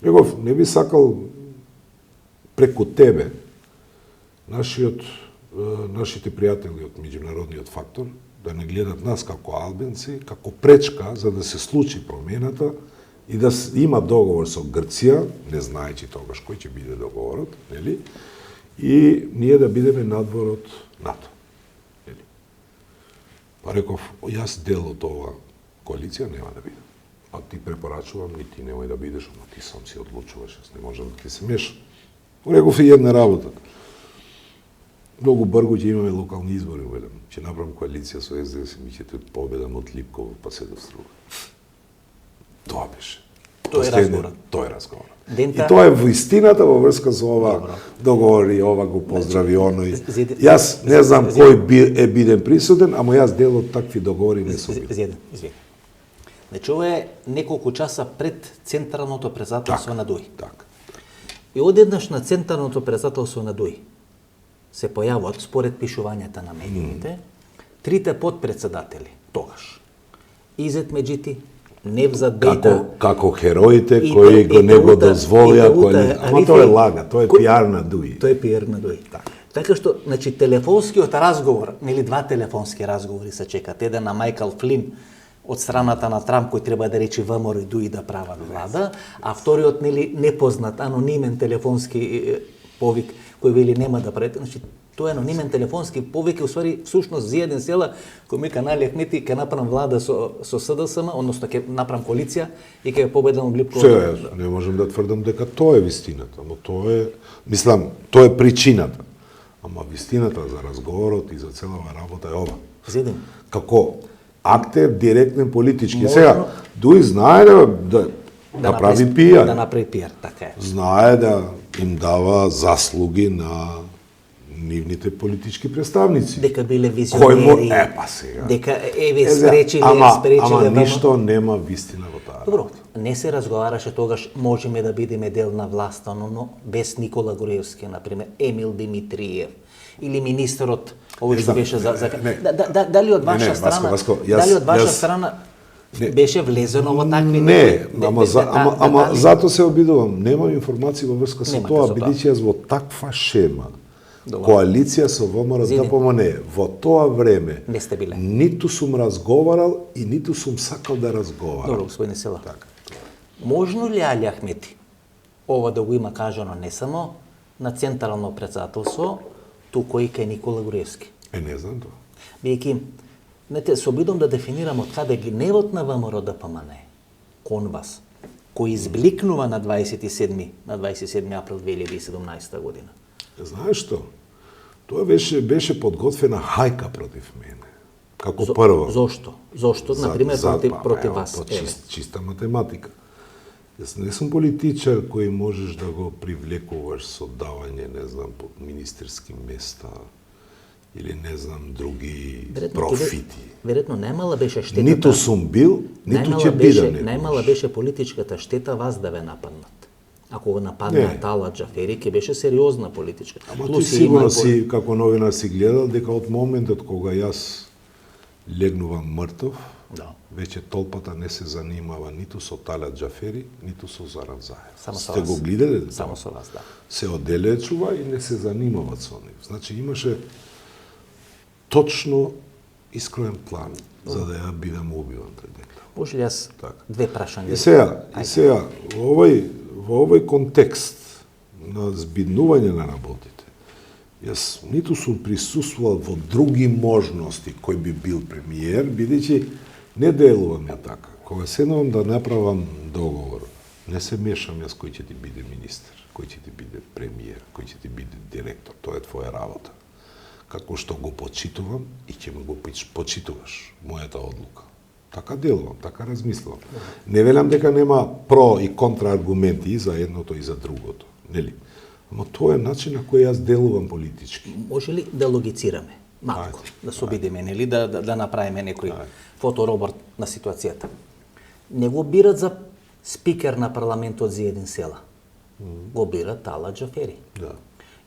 Реков, не би сакал преку тебе нашите пријатели од меѓународниот фактор да не гледат нас како албенци, како пречка за да се случи промената и да има договор со Грција, не знаејќи тогаш кој ќе биде договорот, нели? И ние да бидеме надвор од НАТО. Нели? Па реков, јас дел од ова коалиција нема да бидам. А ти препорачувам, ни ти немој да бидеш, ама ти сам си одлучуваш, јас не можам да ти се мешам. Реков и една работа. Многу брзо ќе имаме локални избори, велам. Ќе направам коалиција со СДС и ми ќе победам од Липково па се доструга. Тоа беше. Тоа е разговорот. Тоа е разговорот. Дента... И тоа е вистината во врска со ова договор и ова го поздрави оној. Јас не знам кој е биден присутен, ама јас дел од такви договори не сум бил. Извини. Значи, ова е неколку часа пред централното председателство на ДУИ. Така. И одеднаш на централното председателство на ДУИ се појавуваат, според пишувањата на медиите, трите подпредседатели тогаш. Изет Меджити, Невзат Бејта... Како хероите кои не го дозволија... Ама тоа е лага, тоа е пиар на ДУИ. Тоа е пиар на ДУИ. Така што, значи, телефонскиот разговор, нели два телефонски разговори се чекат. Еден на Майкл Флин од страната на Трамп, кој треба да речи ВМРО и ДУИ да прават влада, а вториот, нели, непознат, анонимен телефонски повик, кој вели нема да правите. Значи, тоа е анонимен телефонски повик, усвари, всушност, за еден села, кој ми Али Ахмети ќе направам влада со СДСМ, односно ќе направам коалиција и ќе победам Липково. Сега, не можам да тврдам дека тоа е вистината, но тоа е, мислам, тоа е причината. Ама вистината за разговорот и за целава работа е ова. Зеден. Како актер директен политички. Сега, ДУИ знае да прави пиар. Да направи пиар, така е. Знае да им дава заслуги на нивните политички представници. Дека биле визионери. Сега. Дека еве спречиле Ама ништо нема вистина во таа. Добро, не се разговараше тогаш можеме да бидеме дел на власта, но без Никола Груевски, например, Емил Димитриев или министерот овој што беше за дали од ваша страна, дали од ваша страна беше влезено во такви... Не, ама затоа се обидувам. Немам информации во врска со тоа, бидејќи јас во таква шема, коалиција со ВМРО ДПМН, во тоа време, ниту сум разговарал и ниту сум сакал да разговарам. Добро, господине Села. Можно ли Али Ахмети ова да го има кажано не само на централно председателство, туку и кај Никола Груевски? Не знам тоа. Бијќи, се обидам да дефинирам од каде гневот на ВМРО ДПМН кон вас, кој избликнува на 27 април 2017 година. Знаеш што? Тоа беше подготвена хајка против мене. Како прво. Зошто? Зошто, например, против вас? Чиста математика. Јас не сум политичар кој можеш да го привлекуваш со давање, не знам, под министерски места или не знам, други профити. Веројатно најмала беше штетата. Ниту сум бил, ниту ќе бидам. Најмала беше политичката штета вас да ве нападнат. Ако го нападна Талат Џафери, ќе беше сериозна политичка. Ама ти сигурно си, како новинар си гледал, дека од моментот кога јас легнувам мртов, веќе толпата не се занимава ниту со Талат Џафери, ниту со Заран Заев. Сте го гледале? Само со вас, да. Се оделечува и не се занимават со нив. Значи имаше точно искроен план за да ја бидам убиван пред дека. Може ли јас две прашања? И сега во овој контекст на збиднување на работите, јас ниту сум присуствувал во други можности кој би бил премиер, бидејќи не делувам ја така. Кога седнувам да направам договор, не се мешам јас кој ќе ти биде министер, кој ќе ти биде премиер, кој ќе ти биде директор, тоа е твоја работа. Како што го почитувам и ќе ме го почитуваш, мојата одлука. Така делувам, така размислувам. Не велам дека нема про и контра аргументи и за едното и за другото, нели? Ама тоа е начин на кој јас делувам политички. Може ли да логицираме малку, да се обидиме, нели, да направиме некој фоторобот на ситуацијата? Не го бират за спикер на парламентот за еден села. Го бират Талат Џафери. Да.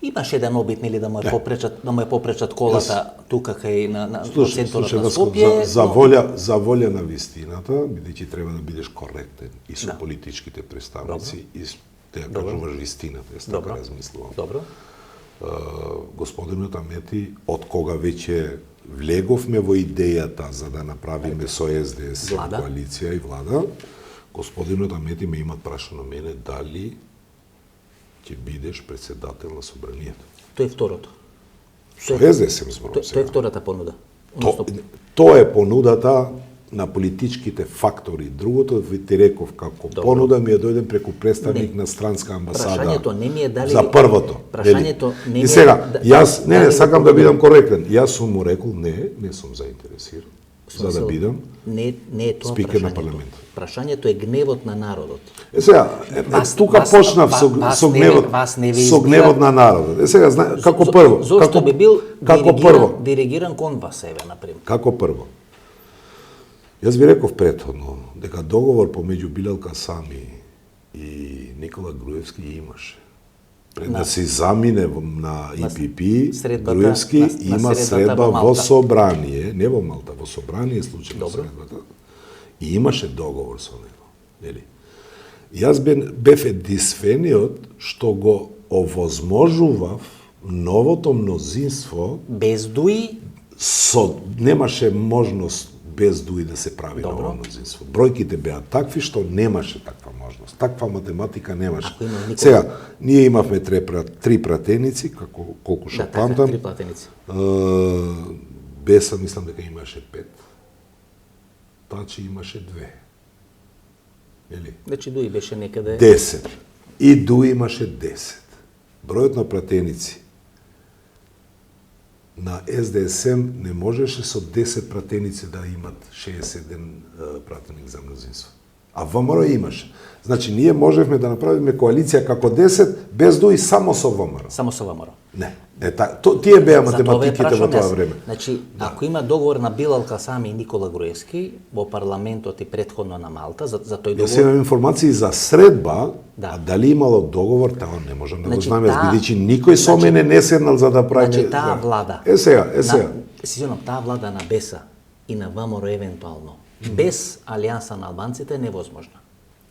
Имаше еден обид, нели, да му ја попречат колата тука кај на центарот на Скопје. За волја на вистината, бидејќи треба да бидеш коректен и со политичките представници и те кажуваш вистината, јас така размислувам. Добро. Господинот Амети, од кога веќе влеговме во идејата за да направиме со СДС коалиција и влада, господинот Амети ме има прашано мене дали ќе бидеш председател на собранието. Тоа е второто. Со СДС зборувам сега. Тоа е втората понуда. Тоа е понудата на политичките фактори. Другото ви ти реков како понуда ми ја дојден преку представник на странска амбасада. Прашањето не ми е дали за првото. Прашањето не ми е. И сега, јас не сакам да бидам коректен. Јас сум му рекол не сум заинтересиран за да бидам не е тоа спикер на прашањето. парламентот. Прашањето е гневот на народот. Сега, тука почнав со гневот на народот. Сега, како прво, зошто би бил диригиран кон вас, еве, например. Како прво? Јас ви реков претходно дека договор помеѓу Билал Касами и Никола Груевски имаше. Пред да се замине на ИПП, Груевски има средба во собрание, не во Малта, во собрание случајно средбата, и имаше договор со него. Нели? Јас бев единствениот што го овозможував новото мнозинство без Дуи немаше можност без Дуи да се прави ново мнозинство. Бројките беа такви што немаше таква можност. Таква математика немаше. Сега, ние имавме три пратеници, колку што памтам. Три пратеници. Беса, мислам дека имаше 5. Тачи имаше 2. Или? Значи Дуи беше некаде 10. И Дуи имаше 10. Бројот на пратеници на СДСМ не можеше со 10 пратеници да имат 61 пратеник за мнозинство. А ВМРО имаше. Значи, ние можевме да направиме коалиција како 10, без Дуи само со ВМРО. Само со ВМРО. Не. Тие беа математиките во тоа време. Значи, ако има договор на Билал Касами и Никола Груевски во парламентот и претходно на Малта, за тој договор... Јас имам информации за средба, а дали имало договор, тоа не можам да го знам, бидејќи никој со мене не седнал за да прави... Значи, таа влада... Сигурно, таа влада на Беса и на ВМРО евентуално, без алијанса на албанците е невозможна.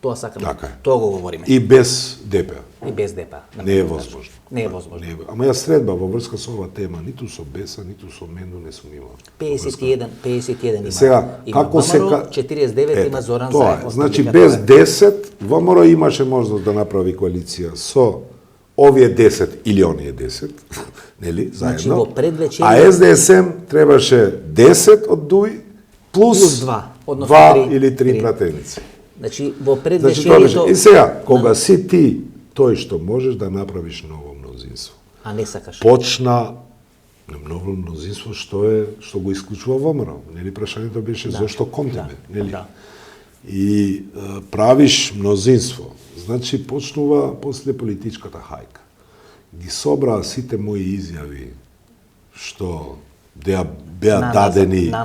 Тоа сакам, тоа го говориме. И без ДПА. И без ДПА. Не е возможно. Не е возможно. Ама јас средба во врска со оваа тема, ниту со Беса, ниту со Менду не сум имал. 51 има. Сега, како се 49 има Зоран Заев. Значи без 10 ВМРО имаше можност да направи коалиција со овие 10 или оние 10, нели, заедно. Значи, во предвечерие... А СДСМ требаше 10 од Дуи плюс 2 или 3 пратеници. Значи, во предвечерието... И сега, кога си ти тој што можеш да направиш ново мнозинство. А не сакаш. Почна ново мнозинство што го исклучува ВМРО. Нели прашањето беше зошто кон тебе, нели? И правиш мнозинство. Значи почнува после политичката хајка. Ги собраа сите мои изјави што беа дадени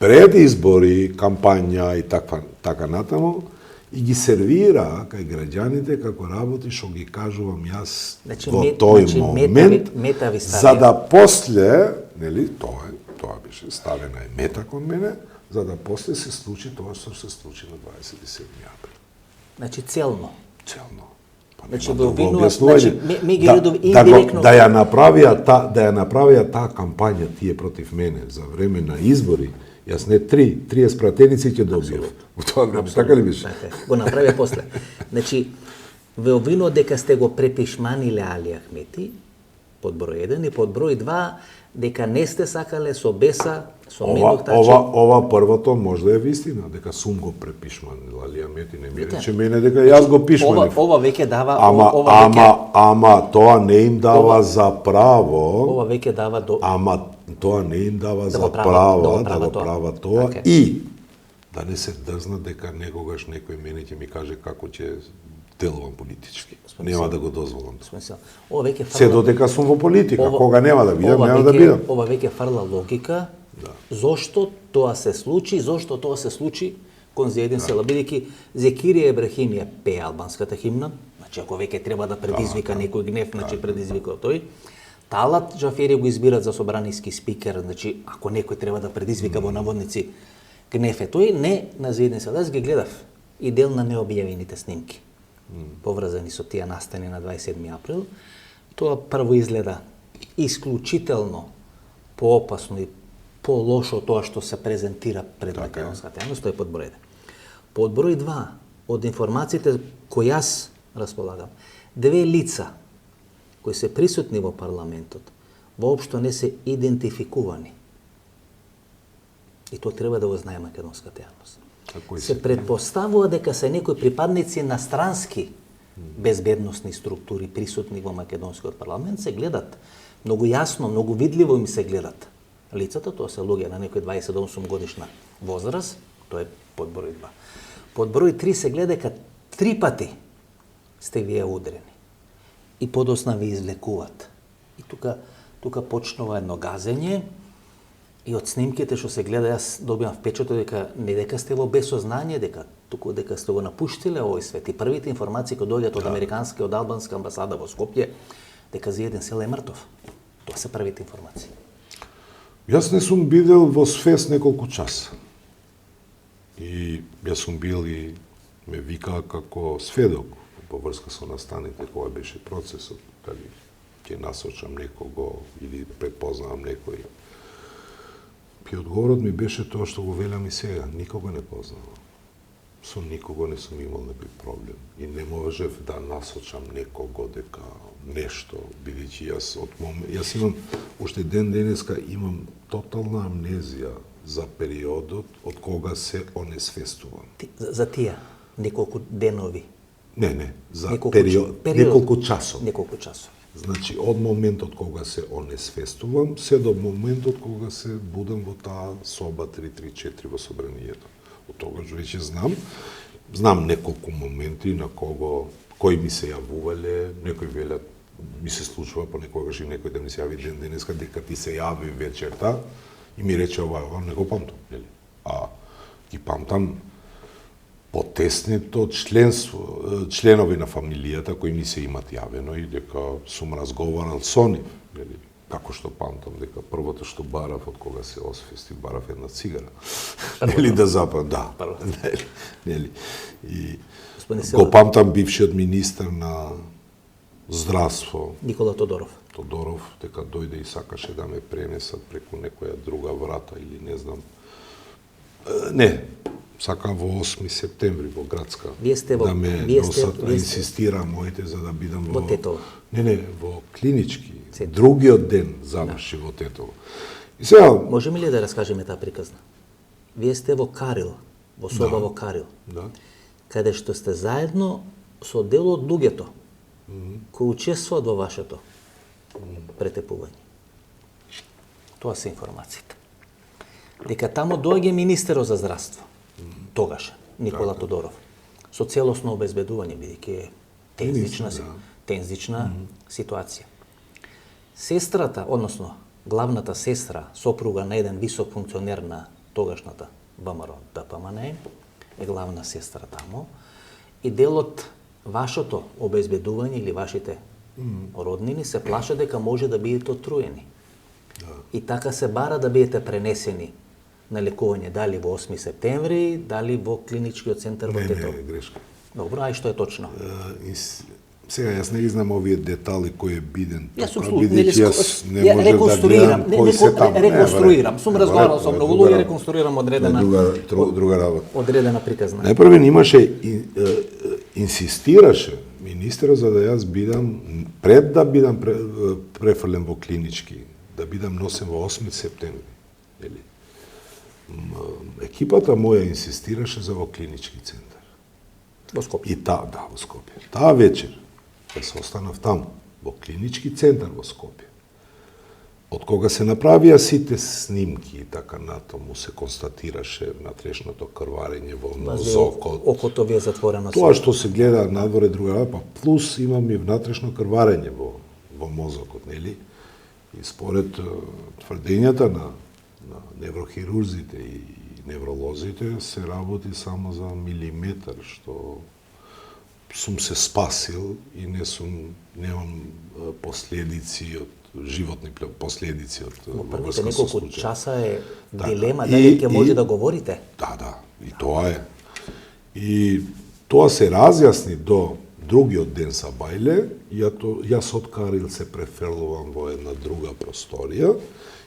пред избори, кампања и така натаму, и ги сервира кај граѓаните како работи што ги кажувам јас Значи, во тој момент, мета ви ставија. за да после, нели, тоа беше ставена е мета кон мене, за да после се случи тоа што се случи на 27 април. Значи целно. Целно. Па Значи, нема во друго обвинуваат, објаснување. значи, ми ги редов да индиректно. ја направија таа кампања тие против мене за време на избори. Јас не 30 пратеници ќе добиев. Во тоа време, така ли беше? Така е. Го направија после. Значи, ве обвинуваат дека сте го препишманиле Али Ахмети, под број 1, и под број 2, дека не сте сакале со беса, со Менух Тачи. Ова првото може да е вистина, дека сум го препишманил. Али Ахмети не ми рече мене дека јас го пишманив. Ова веќе дава... Ама тоа не им дава за право. Ова веќе дава до... Ама тоа не им дава за го право прават да го тоа. прават тоа Така е. и да не се дрзнат дека некогаш некој мене ќе ми каже како ќе делувам политички. Нема да го дозволам. Смисла. Ова веќе Се додека сум во политика, кога нема да бидам, нема да бидам. Ова веќе фрла логика. Зошто тоа се случи кон Зиедин Села, бидејќи Зекирија Ебрахимија пее албанската химна, значи ако веќе треба да предизвика некој гнев, значи предизвика тој. Талат Џафери го избират за собраниски спикер, значи ако некој треба да предизвика во наводници гнев е тој, не на Зиедин Села. Јас ги гледав и дел на необјавените снимки, поврзани со тие настани на 27 април. Тоа прво изгледа исклучително поопасно и по-лошо тоа што се презентира пред македонската јавност, тоа е под број 1. Под број 2, од информациите кои јас располагам, 2 лица кои се присутни во парламентот, воопшто не се идентификувани. И тоа треба да го знае македонската јавност. Се предпоставува дека се некои припадници на странски безбедносни структури присутни во македонскиот парламент, се гледат многу јасно, многу видливо им се гледат лицата, тоа се луѓе на некој 28 годишна возраст, тоа е под број 2. Под број 3 се гледа дека 3 пати сте вие удрени и подосна ви извлекуваат. И тука почнува едно газење и од снимките што се гледа јас добивам впечаток дека не дека сте во безсознание, туку дека сте го напуштиле овој свет. И првите информации кои доаѓаат од американска и од албанска амбасада во Скопје дека Зиедин Села е мртов. Тоа се првите информации. Јас не сум бидел во Сфес неколку часа. И јас сум бил и ме викаа како сведок во врска со настаните кога беше процесот, дали ќе насочам некого или препознавам некој. И одговорот ми беше тоа што го велам и сега, никого не познавам. Со никого не сум имал некој проблем и не можев да насочам некого дека нешто, бидејќи јас имам уште денеска имам тотална амнезија за периодот од кога се онесвестувам. За тие неколку денови. Не, за неколку часови. Неколку часови. Значи, од моментот кога се онесвестувам, се до моментот кога се будам во таа соба 334 во собранието. Од тогаш веќе знам неколку моменти на кои ми се јавувале, некои велат, ми се случува понекогаш и некој да ми се јави денеска дека ти се јави вечерта и ми рече ова не го памтам, нели? А ги памтам потеснето членови на фамилијата кои ми се имат јавено и дека сум разговарал со нив, нели? Како што памтам дека првото што барав од кога се освести, барав една цигара. Нели да запам, да. Нели. И го памтам бившиот министер на здравство Никола Тодоров. Дека дојде и сакаше да ме пренесат преку некоја друга врата или не знам. Не, сака во 8 септември во градска да ме носат, инсистира моите за да бидам во Тетово. Не, во клинички. Другиот ден заврши во Тетово. И сега можеме ли да раскажеме таа приказна? Вие сте во Карил, во соба во Карил. Да. Каде што сте заедно со дел од луѓето кои учествуваат во вашето претепување. Тоа се информациите. Дека тамо доаѓа министерот за здравство, тогаш, Никола Тодоров, со целосно обезбедување, бидејќи е тензична ситуација. Сестрата, односно, главната сестра, сопруга на еден висок функционер на тогашната ВМРО ДПМН, е главна сестра тамо, и дел од вашето обезбедување или вашите роднини се плашат дека може да бидете отруени. И така се бара да бидете пренесени на лекување дали во 8 септември, дали во клиничкиот центар во Тетово. Не, грешка. Добро, а и што е точно? Сега, јас не ги знам овие детали кој е биден. Јас сум бидејќи јас не може да гледам кој се таму. Реконструирам. Сум разговарал со многу луѓе, реконструирам одредена друга работа. Одредена приказна. Најпрвен имаше инсистираше министерот за да јас бидам пред да бидам префрлен во клинички, да бидам носен во 8 септември. Нели? Екипата моја инсистираше за во клинички центар. Во Скопје. И да, во Скопје. Таа вечер се останав таму, во клинички центар во Скопје. Од кога се направија сите снимки и така натаму се констатираше натрешното крварење во мозокот. Окото ви е затворено. Тоа што се гледа надворе друга работа, плюс имам и внатрешно крварење во мозокот, нели? И според тврдењата на неврохирурзите и невролозите се работи само за милиметар, што сум се спасил и немам последици од животни последици од во првите врска со неколку случај. часа е дилема дали ќе може да говорите. Да, и тоа е. И тоа се разјасни до другиот ден са бајле, јас од Карил се префрлувам во една друга просторија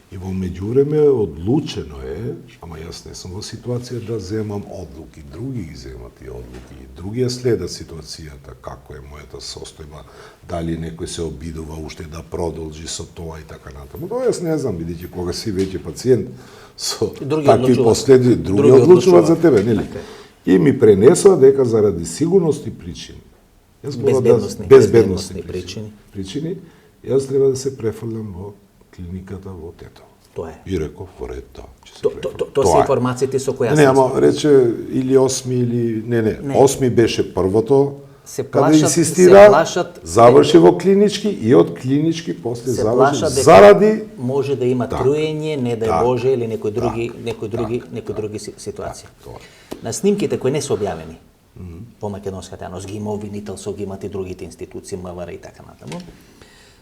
и во меѓувреме одлучено е, ама јас не сум во ситуација да земам одлуки, други ги земат и одлуки, други ја следат ситуацијата, како е мојата состојба, дали некој се обидува уште да продолжи со тоа и така натаму. Тоа јас не знам, бидејќи кога си веќе пациент со такви последици, други одлучуваат за тебе, нели? И ми пренесоа дека заради сигурности причини, безбедносни причини, јас треба да се префрлам во клиниката во Тетово. Тоа е. И реков, во ред, да, ќе се префрлам. Тоа се информациите со која не, ама рече или 8 или не, 8 беше првото. Каде инсистира, заврши во клинички и од клинички после заврши заради може да има труење, не да Боже или некои други ситуации. На снимките кои не се објавени по македонската јавност, ги има обвинител, ги имат и другите институции, МВР и така натаму,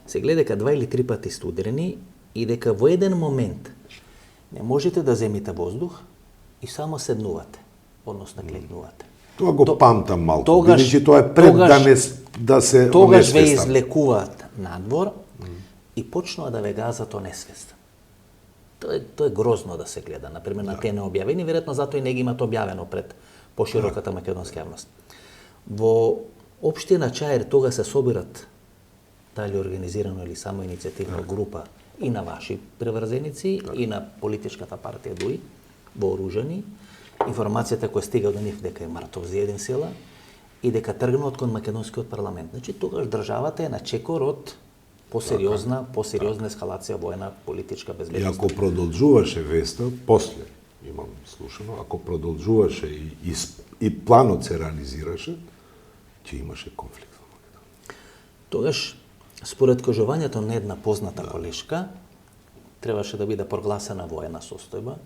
се гледа дека 2 или 3 пати сте удрени и дека во еден момент не можете да земите воздух и само седнувате, односно клегнувате. Тоа го памтам малку, бидејќи тоа е пред да се тогаш ве излекуваат надвор и почнува да ве газат онесвест. Тоа е грозно да се гледа, например на тие необјавени, веројатно затоа и не ги имат објавено пред пошироката македонска јавност. Во општина Чаир тога се собират дали организирано или само иницијативна група и на ваши приврзеници и на политичката партија ДУИ, вооружени. Информацијата која стига до нив дека е мртов зиеден села и дека тргнат кон македонскиот парламент. Значи тогаш државата е на чекор од посериозна ескалација воена политичка безбедност. И ако продолжуваше веста, после имам слушано, ако продолжуваше и планот се реализираше, ќе имаше конфликт во Македонија. Тогаш според кажувањето на една позната колешка, требаше да биде прогласена воена состојба.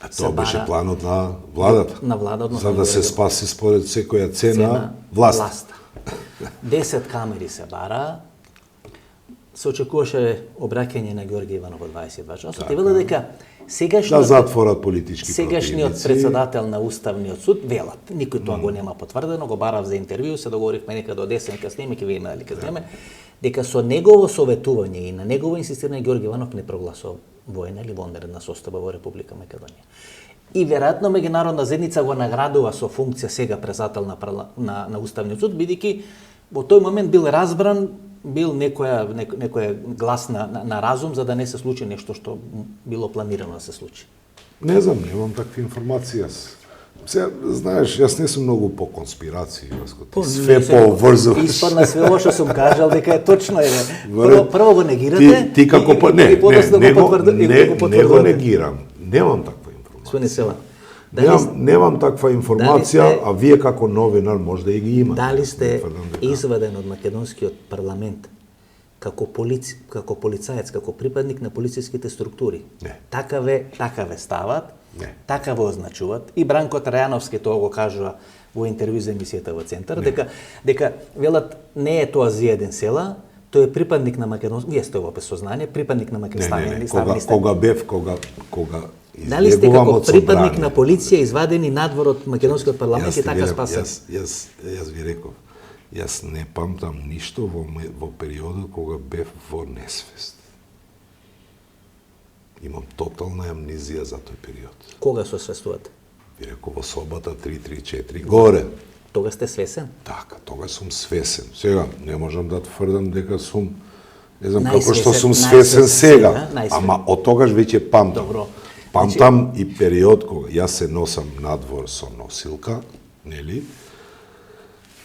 А тоа беше планот на владата. На владата, за да се спаси според секоја цена власта. 10 камери се бара. Се очекуваше обраќање на Ѓорѓе Иванов во 22 часот. Ти вела дека да затворат политички сегашниот председател на Уставниот суд велат. Никој тоа го нема потврдено, го барав за интервју, се договоривме нека до 10 касниме, ќе видиме дали ќе земе, дека со негово советување и на негово инсистирање Ѓорѓе Иванов не прогласува воена или вонредна состојба во Република Македонија. И веројатно меѓународна заедница го наградува со функција сега председател на Уставниот суд, бидејќи во тој момент бил разбран, бил некоја глас на разум за да не се случи нешто што било планирано да се случи. Не знам, немам такви информации јас. Сега, знаеш, јас не сум многу по конспирации, све поврзуваш. Испадна све ово што сум кажал дека е точно е. Прво го негирате. Ти како не го негирам. Немам таква информација. Немам таква информација, а вие како новинар може да ги имате. Дали сте изваден од македонскиот парламент како полицаец, како припадник на полициските структури? Не. Така ве стават, така ве означуваат. И Бранко Трајановски тоа го кажува во интервју за емисијата во Центар, дека велат не е тоа Зијадин Села, тој е припадник на македонски, вие сте во сознание, припадник на македонски кога дали сте избегувам како од припадник собрание. на полиција извадени надвор од македонскиот парламент и така спасен? Јас ви реков, јас не памтам ништо во периодот кога бев во несвест. Имам тотална амнезија за тој период. Кога се освестувате? Ви реков во собата 3-3-4 горе. Тога сте свесен? Така, тога сум свесен. Сега не можам да тврдам дека сум не знам како што сум свесен сега, ама од тогаш веќе памтам. Добро. Памтам и период кога јас се носам надвор со носилка, нели?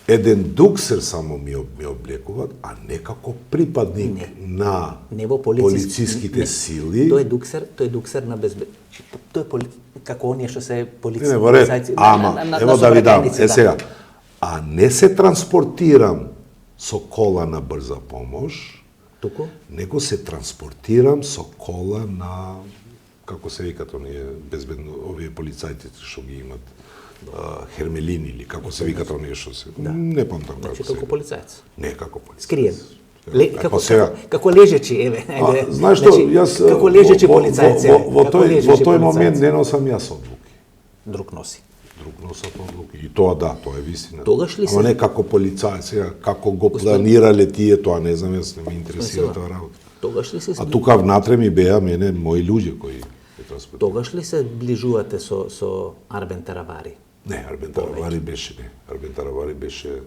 Еден дуксер само ми облекуваат, а не како припадник на не во полициските сили. Тој е дуксер на тој е како оние што се полицајци. Ама, ево да ви дам, сега. А не се транспортирам со кола на брза помош, туку? Него се транспортирам со кола на, како се викат оние безбедно, овие полицајците што ги имат, хермелини или како се викат оние што се. Не памтам како се. Значи како полицаец. Не како полицаец. Скриен. Како лежечи, еве. Знаеш што, јас како лежечи полицајци. Во тој момент не носам јас одлуки. Друг носи. Друг носат одлуки. И тоа да, тоа е вистина. Тогаш ли се? Ама не како полицаец, како го планирале тие, тоа не знам, јас не ме интересира тоа работа. Тогаш ли се? А тука внатре ми беа мене мои луѓе кои транспортираа. Тогаш ли се ближувате со Арбен Таравари? Не, Арбен Таравари беше не. Арбен Таравари беше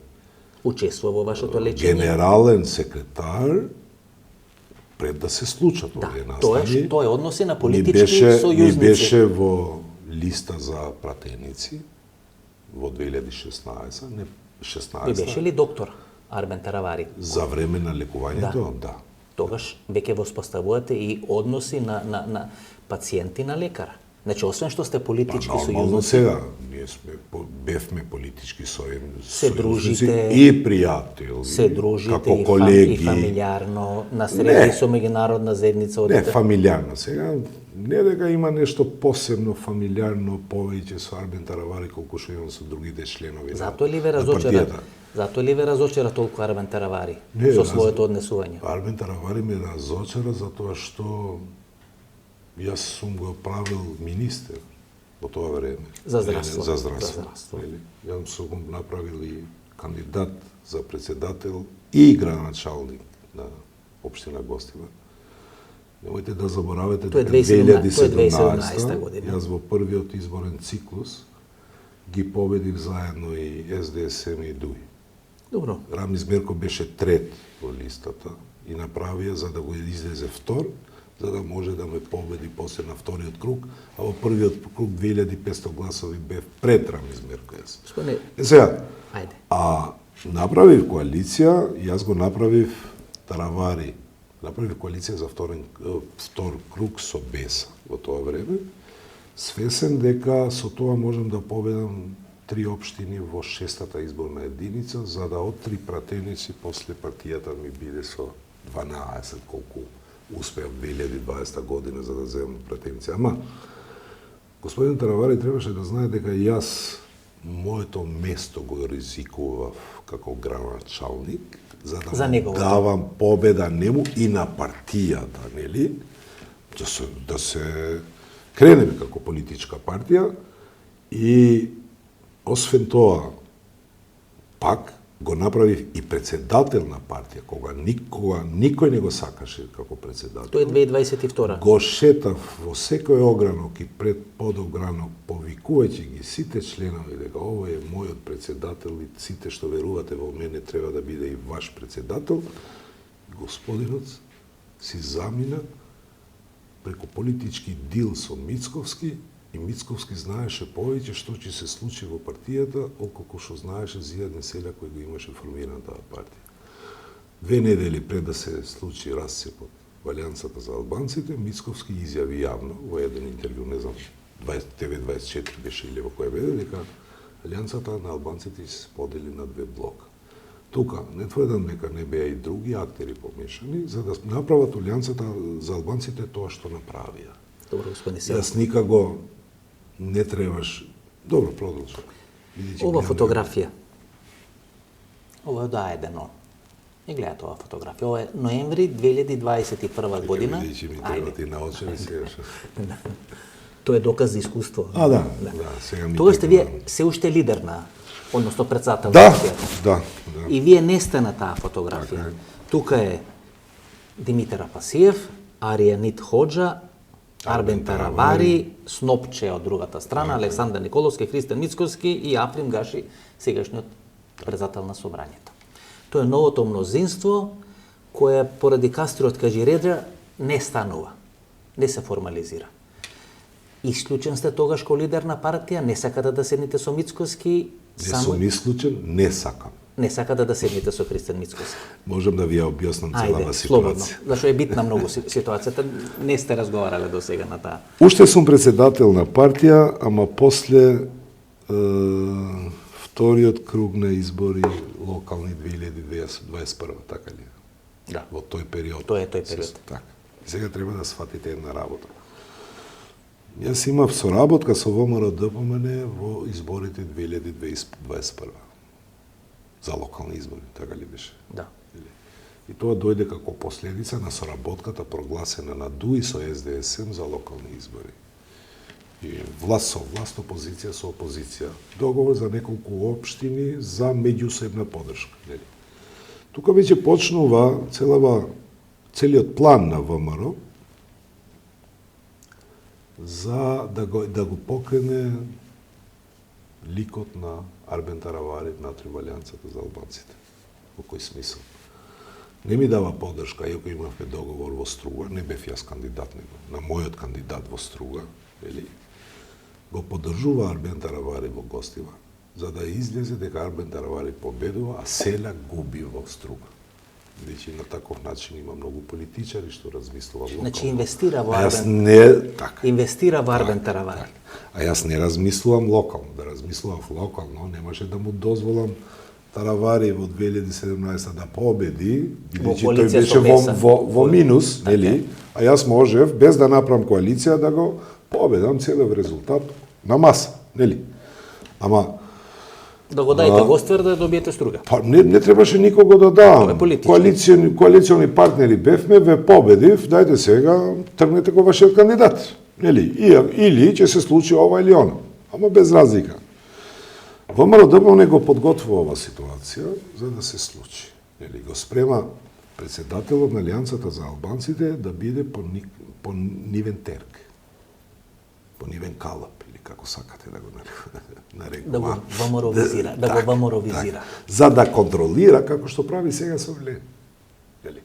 учествува во вашето лечење? Генерален секретар пред да се случат овие настани. Тоа е односи на политички сојузници. Ми беше во листа за пратеници во 2016, не 16. Ви беше ли доктор Арбен Таравари? За време на лекувањето, да. Тогаш веќе воспоставувате и односи на пациенти на лекар. Значи, освен што сте политички сојузници, сега, ние бевме политички сојузници се дружите и пријатели, се дружите како колеги. И фамилиарно, на среди со меѓународна заедница Не, фамилиарно. Сега, не дека има нешто посебно фамилиарно повеќе со Арбен Таравари колку што имам со другите членови на партијата. Затоа ли ве разочара толку Арбен Таравари со своето однесување? Арбен Таравари ме разочара затоа што јас сум го правил министер во тоа време. За здравство. За здравство. Јас сум го направил и кандидат за председател и градоначалник на општина Гостивар. Немојте да заборавате дека 2017 година јас во првиот изборен циклус ги победив заедно и СДСМ и ДУИ. Добро. Рамис Мерко беше трет во листата и направија за да го излезе втор, за да може да ме победи после на вториот круг, а во првиот круг 2500 гласови бев пред Рамис Мерко јас. Сега, а направив коалиција, јас го направив Таравари, направив коалиција за втор круг со Беса во тоа време, свесен дека со тоа можам да победам 3 општини во 6-та изборна единица, за да од 3 пратеници после партијата ми биде со 12, колку успеав 2020 година за да земам пратеници. Ама, господин Таравари требаше да знае дека јас моето место го ризикував како градоначалник, за да му давам победа нему и на партијата, нели? Да се кренеме како политичка партија и освен тоа, пак го направив и председател на партија, кога никој не го сакаше како председател. Тоа е 2022. Го шетав во секој огранок и пред подогранок, повикувајќи ги сите членови дека ова е мојот председател и сите што верувате во мене треба да биде и ваш председател. Господинот си замина преку политички дил со Мицковски, и Мицковски знаеше повеќе што ќе се случи во партијата, отколку што знаеше Зијадин Селја кој го имаше формирана таа партија. 2 недели пред да се случи расцепот во Алијансата за албанците, Мицковски изјави јавно во еден интервју, не знам, TV24 беше или во која биде, дека Алијансата на албанците се сподели на 2 блока. Тука не тврдам дека не беа и други актери помешани за да направат Алијансата за албанците тоа што направија. Добро, господин Селја. Јас никако не требаш. Добро, продолжи. Ова фотографија. Ова е да еден он. Не гледате ова фотографија. Ова е ноември 2021 година. Види, ми треба ти научи сега. Тоа е доказ за искуство. Да, сега ми Тогаш сте текна. вие се уште лидер на, односно председател на Да, партијата. да. И вие не сте на таа фотографија. Така е. Тука е Димитар Апасиев, Аријанит Ходжа, Арбен Таравари, Снопче од другата страна, Александар Николовски, Христен Мицковски и Африм Гаши, сегашниот председател на собранието. Тоа е новото мнозинство кое поради Кастриот Кажиреджа не станува, не се формализира. Исклучен сте тогаш ко лидер на партија, не сакате да седнете со Мицковски, Не сум исклучен, не сакам. не сакате да седнете со Христен Мицковски. Можам да ви ја објаснам целава Ајде, слободно. ситуација. Зашто е битна многу ситуацијата, не сте разговарале до сега на таа. Уште сум председател на партија, ама после вториот круг на избори локални 2021, така ли? Да. Во тој период. Тоа е тој период. Така. И сега треба да сфатите една работа. Јас имав соработка со ВМРО-ДПМН во изборите 2021. За локални избори, така ли беше? Да. И тоа дојде како последица на соработката прогласена на ДУИ со СДСМ за локални избори. И власт со власт, опозиција со опозиција. Договор за неколку општини за меѓусебна подршка. Нели? Тука веќе почнува целиот план на ВМРО за да го покрене ликот на Арбен Таравари внатре во Алијансата за албанците. Во кој смисол? Не ми дава подршка, иако имавме договор во Струга, не бев јас кандидат, него на мојот кандидат во Струга, или го поддржува Арбен Таравари во Гостива, за да излезе дека Арбен Таравари победува, а Селак губи во Струга. Значи, на таков начин има многу политичари што размислува локално. Значи инвестира во А јас Арбен. не така. Инвестира во Арбен Таравари. А јас не размислувам локално. Да размислував локално, немаше да му дозволам Таравари во 2017 да победи, бидејќи тој коалиција беше со Беса. во минус, нели? А јас можев, без да направам коалиција, да го победам целиот резултат на маса, нели? Ама Да го дајте Гоствер да добиете Струга. па не требаше никого да Тоа е дам. политички. Коалициони партнери бевме, ве победив, дајте сега тргнете го вашиот кандидат. Нели? Или ќе се случи ова или она. Ама без разлика. ВМРО-ДПМН го подготвува оваа ситуација за да се случи. Нели? Го спрема председателот на Алијансата за албанците да биде по нивен терк. По нивен калап, или како сакате да го нарекуваме. Да го ваморовизира, да го ваморовизира. За да контролира, како што прави сега со Вле. Нели?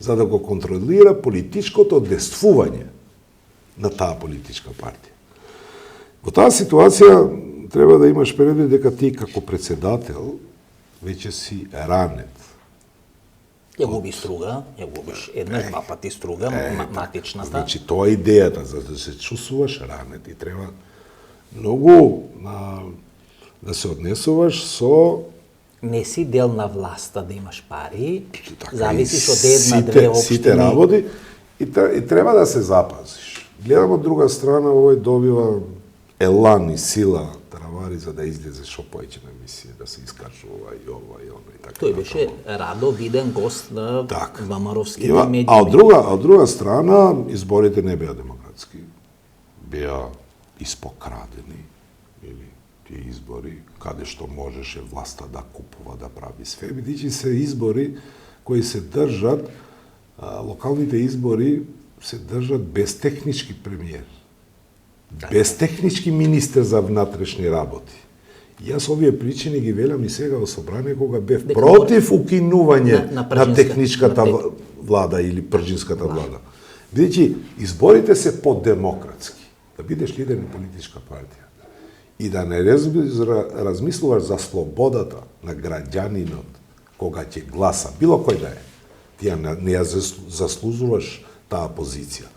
За да го контролира политичкото действување на таа политичка партија. Во таа ситуација треба да имаш предвид дека ти како председател веќе си ранет. Ја губи Струга, ја губиш еднаш, два пати Струга, матичната. Значи тоа е идејата, за да се чувствуваш ранет и треба многу да се однесуваш со Не си дел на власта да имаш пари, така, зависиш од сите- една-две општини. Сите работи и треба да се запазиш. Гледам од друга страна, овој добива елан и сила Таравари за да излезе шо поеќе на емисија, да се искажува и ова и она и така. Тој беше радо виден гост на Така. вамаровските Има, медии. а од друга страна, изборите не беа демократски. Беа испокрадени, или тие избори, каде што можеше власта да купува, да прави све. Бидејќи се избори кои се држат, локалните избори се држат без технички премиер, без технички министер за внатрешни работи. И јас овие причини ги велам и сега во собрание кога бев Дека против укинување на на техничката на влада или пржинската влада. Бидејќи изборите се подемократски. Да бидеш лидер на политичка партија и да не размислуваш за слободата на граѓанинот кога ќе гласа, било кој да е, ти не ја заслужуваш таа позиција.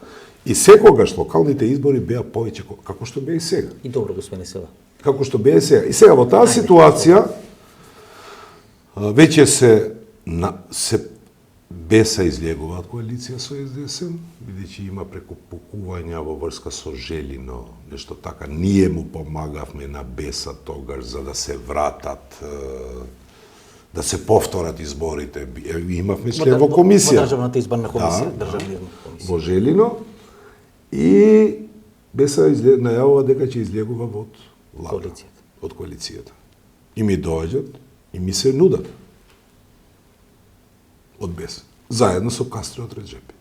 И секогаш локалните избори беа повеќе како што беа и сега. И добро, господине Села. Како што беа сега. И сега во таа ситуација веќе се Беса излегуваат коалиција со СДСМ, бидејќи има прекупувања во врска со Желино, нешто така. Ние му помагавме на Беса тогаш за да се вратат, да се повторат изборите. Имавме член во комисија. Во Државната изборна комисија, во Желино, и Беса најавува дека ќе излегува од влада, од коалицијата. И ми доаѓаат и ми се нудат од Беса, заедно со Кастриот Реджепи.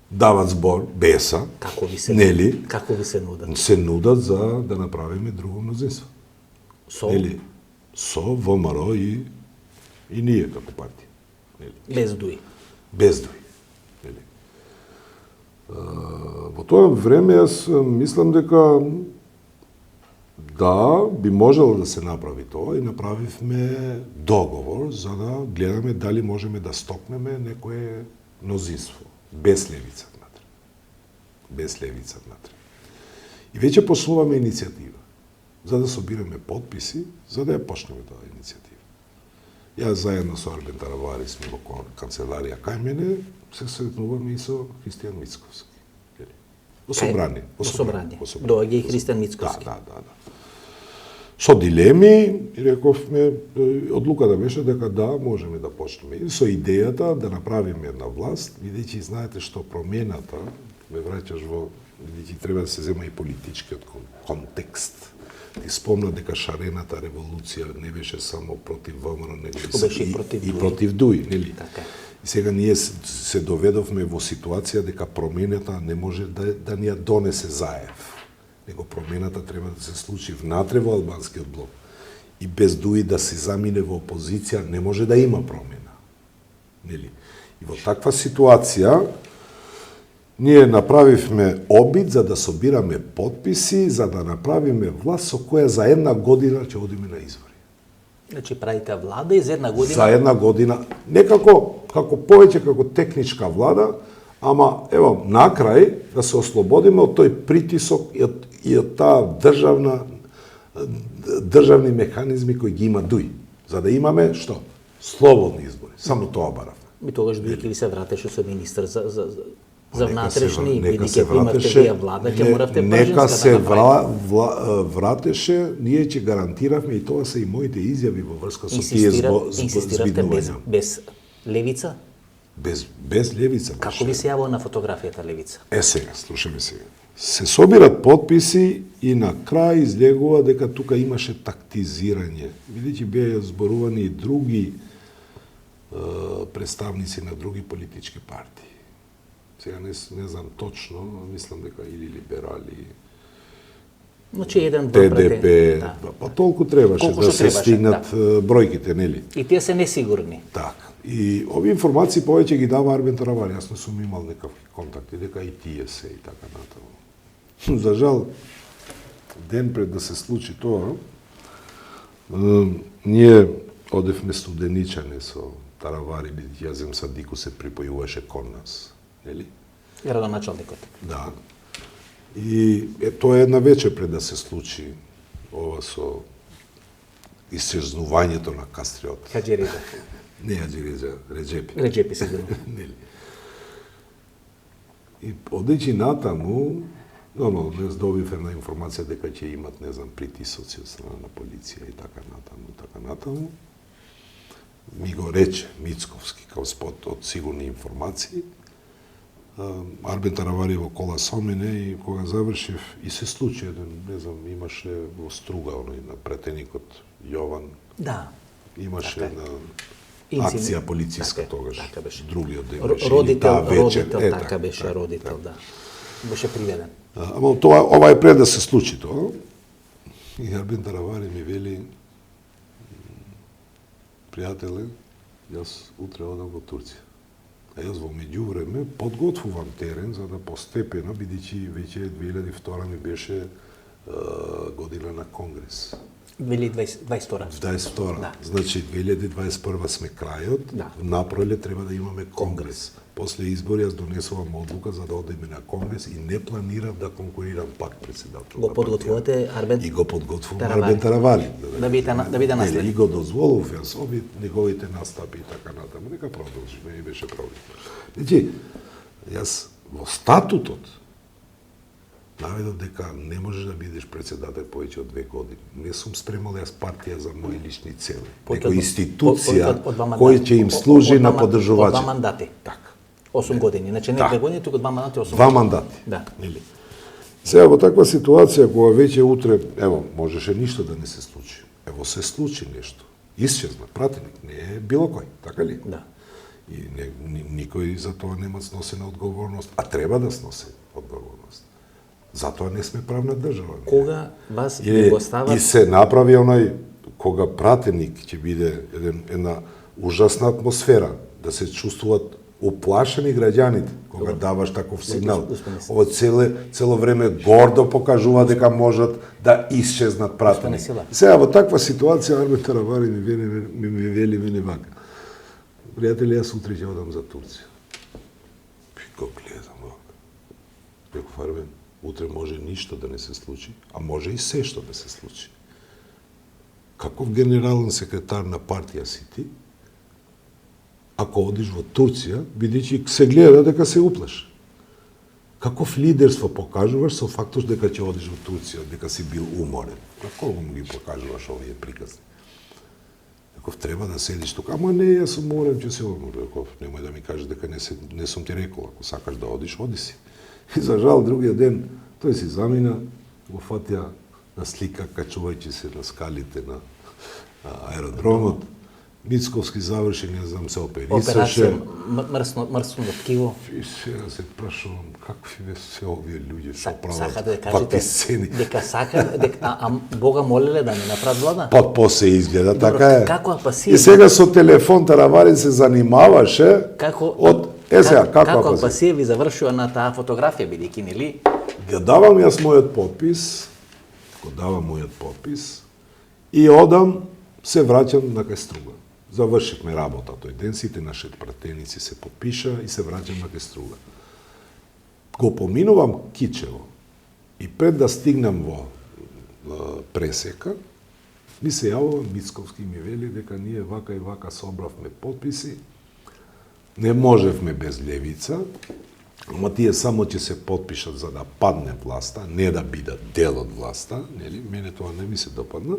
Дават збор Беса, како ви се нели? Како ви се нудат? Се нудат за да направиме друго мнозинство. Нели? Со ВМРО и ние како партија. Нели? Без дуи. Без дуи. Нели? Во тоа време јас мислам дека да, би можело да се направи тоа и направивме договор за да гледаме дали можеме да стопнеме некое мнозинство, без левица внатре. Без левица внатре. И веќе послуваме иницијатива за да собираме подписи, за да ја почнеме таа иницијатива. Јас заедно со Арбен Таравари сме во канцеларија кај мене, се сретнуваме и со Христијан Мицковски. Во собрание. Доаѓа и Христијан Мицковски. Да. Со дилеми, и рековме, одлуката беше дека да, можеме да почнеме. И со идејата да направиме една власт, бидејќи знаете што промената, ме враќаш во, бидејќи треба да се зема и политичкиот контекст. Ти спомна дека шарената револуција не беше само против ВМРО, него и против ДУИ, нели? Така. И сега ние се доведовме во ситуација дека промената не може да ни ја донесе заев. Него промената треба да се случи внатре во албанскиот блок. И без ДУИ да се замине во опозиција не може да има промена. Нели? И во таква ситуација ние направивме обид за да собираме подписи, за да направиме власт со која за една година ќе одиме на избори. Значи правите влада и за една година? За една година. Некако, како повеќе како техничка влада, ама, ево, накрај да се ослободиме од тој притисок и од таа државни механизми кои ги има ДУИ. За да имаме, што? Слободни избори. Само тоа баравме. И тогаш ДУИ ќе ви се вратеше со министр за внатрешни, бидејќи ако имавте вие влада, ќе моравте нека се вратеше, ние ќе гарантиравме, и тоа се и моите изјави во врска со тие збиднувања. Без левица? Без левица. Како ви се јавува на фотографијата левица? Сега, слушаме сега. Се собират подписи и на крај излегува дека тука имаше тактизирање. Видите, беа зборувани и други представници на други политички партии. Сега не знам точно, мислам дека или либерали, ТДП, па толку требаше да се стигнат бројките, нели? И тие се несигурни. Така. И овие информации повеќе ги дава Арбен Таравари. Јас не сум имал некакви контакти, дека и тие се и така натаму. За жал, ден пред да се случи тоа, ние одевме студеничане со Таравари, бидејќи Јазем Садику се припојуваше кон нас. Нели? Градоначалникот. Да. И тоа е една вечер пред да се случи ова со исчезнувањето на Кастриот. Хаџириза. Не Хаџириза, Реджепи. Реджепи се зема. Нели? И одејќи натаму, не добив една информација дека ќе имат, не знам, притисоци од страна на полиција и така натаму. Ми го рече Мицковски као спот од сигурни информации. Арбен Таравари во кола со мене и кога завршив и се случи еден, не знам, имаше во Струга, на претеникот Јован. Да. Имаше една акција полициска тогаш. Така беше. Другиот ден беше. Родител, така беше, родител, да. Беше приведен. Ама ова е пред да се случи тоа. И Арбен Таравари ми вели: пријателе, јас утре одам во Турција. А јас во меѓувреме подготвувам терен за да постепено, бидејќи веќе 2002 ми беше година на Конгрес. 2022. 22. Да. Значи 2021 сме крајот, на пролет треба да имаме Конгрес. после избори јас донесувам одлука за да одиме на конгрес и не планирам да конкурирам пак председател. Го подготвувате Арбен? И го подготвувам Таравали. Арбен Таравали. Да биде наследник. И го дозволував јас оби неговите настапи и така натаму. Нека продолжи, не беше проблем. Значи, јас во статутот наведов дека не можеш да бидеш председател повеќе од 2 години. Не сум спремал јас партија за мои лични цели. Некоја институција која ќе им служи на поддржувачи. Од 2 мандати. Така. 8 години. Значи не 2 години, туку 2 мандати, 8 2 мандати. Да. Нели? Сега во таква ситуација кога веќе утре, ево, можеше ништо да не се случи. Ево се случи нешто. Исчезна пратеник, не е било кој, така ли? Да. И никој за тоа нема сносена одговорност, а треба да сноси одговорност. Затоа не сме правна држава. Кога вас ви го стават... И се направи оној, кога пратеник ќе биде една ужасна атмосфера, да се чувствуваат уплашени граѓаните, кога даваш таков сигнал. Ово цело време гордо покажува дека можат да исчезнат пратеник. Сега во таква ситуација Арбен Таравали ми вели мене вака. Пријатели, јас утре ќе одам за Турција. Го гледам вака. Реков Арбен, утре може ништо да не се случи, а може и се што да се случи. Каков генерален секретар на партија си ти, ако одиш во Турција, бидејќи се гледа дека се уплаш. Каков лидерство покажуваш со фактот дека ќе одиш во Турција, дека си бил уморен? На колку му ги покажуваш овие приказни? Реков, треба да седиш тука. Ама не, јас сум уморен, ќе се одморам. Реков, немој да ми кажеш дека не сум ти рекол, ако сакаш да одиш, оди си. И за жал, другиот ден, тој си замина, го фатија на слика, качувајќи се на скалите на аеродромот. Мицковски заврши, не знам, се оперисаше. Операција мрсно ткиво. И сега се прашувам, какви бе се овие луѓе што Сака да прават кажете вакви сцени. дека сака, Бога молеле да не направат влада? После изгледа, така е. Како И сега со телефон Таравали се занимаваше од... сега, како пасија ви завршува на таа фотографија, бидејќи, нели? Го давам јас мојот подпис, и одам, се враќам на кај Струга. Завршивме работа тој ден, сите наши пратеници се подпиша и се враќам на кај Струга. Го поминувам Кичево и пред да стигнам во пресека, ми се јавува Мицковски и ми вели дека ние вака и вака собравме подписи, не можевме без левица, ама тие само ќе се подпишат за да падне власта, не да бидат дел од власта, нели? Мене тоа не ми се допадна.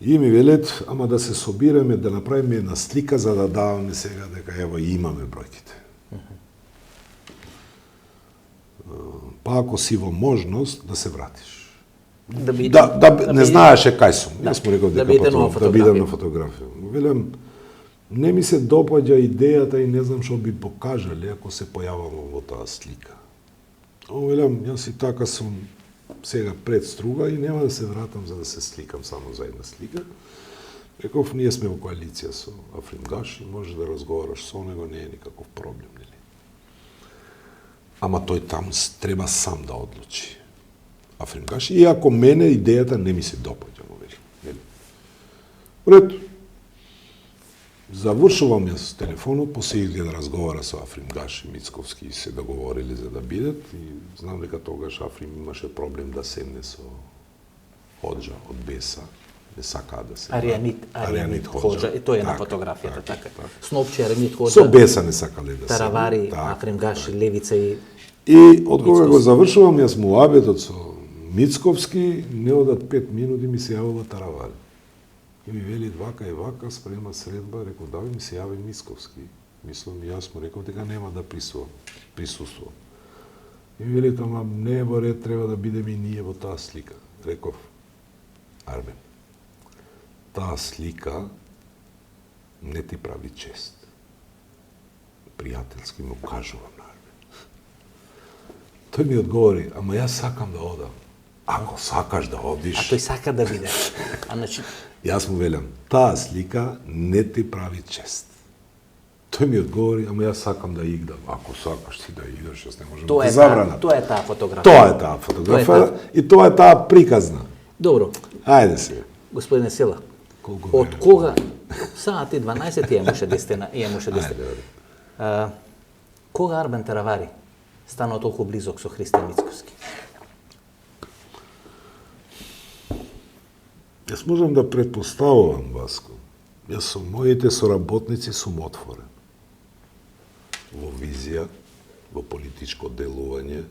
И ми велат, ама да се собираме, да направиме една слика за да даваме сега дека ево имаме бројките. Па ако си во можност да се вратиш. Не знаеше кај сум. Јас му реков дека да бидам на фотографија. Велам, не ми се допаѓа идејата и не знам што би покажале ако се појавам во таа слика. Велам, јас и така сум сега пред Струга и нема да се вратам за да се сликам само за една слика. Реков, ние сме во коалиција со Африм Гаши, може да разговараш со него, не е никаков проблем, нели? Ама тој там треба сам да одлучи. Африм Гаши, иако мене идејата не ми се допаѓа, му вели, нели? Ред, завршувам јас телефонот, после изгледа разговара со Африм Гаши, Мицковски се договорили за да бидат и знам дека тогаш Африм имаше проблем да седне со Ходжа од Беса, не сакаа да се... Аријанит Ходжа, и тој е на фотографијата, така. Снопче, Аријанит Ходжа... Со Беса не сакале да се... Таравари, Африм Гаши, Левица и... И од кога го завршувам јас муабетот со Мицковски, не одат 5 минути ми се јавува Таравари. И ми вели вака и вака, спрема средба, реков, да ми се јави Мицковски. Мислам, јас му реков дека нема да присуствувам. И ми вели, ама не е во ред, треба да бидеме и ние во таа слика. Реков, Арбен, таа слика не ти прави чест. Пријателски му кажувам на Арбен. Тој ми одговори, ама јас сакам да одам. Ако сакаш да одиш... А тој сака да биде. Јас му велам, таа слика не ти прави чест. Тој ми одговори, ама јас сакам да игдам. Ако сакаш ти да игдаш, јас не можам да забранам. Тоа е таа фотографија. Тоа е таа фотографија и тоа е таа приказна. Добро. Ајде се. Господине Села, од кога сати 12 ја имаше 10. Кога Арбен Теравари станува толку близок со Христијан Мицкоски? Јас можам да претпоставувам, Васко. Јас со моите соработници сум отворен. Во визија, во политичко делување,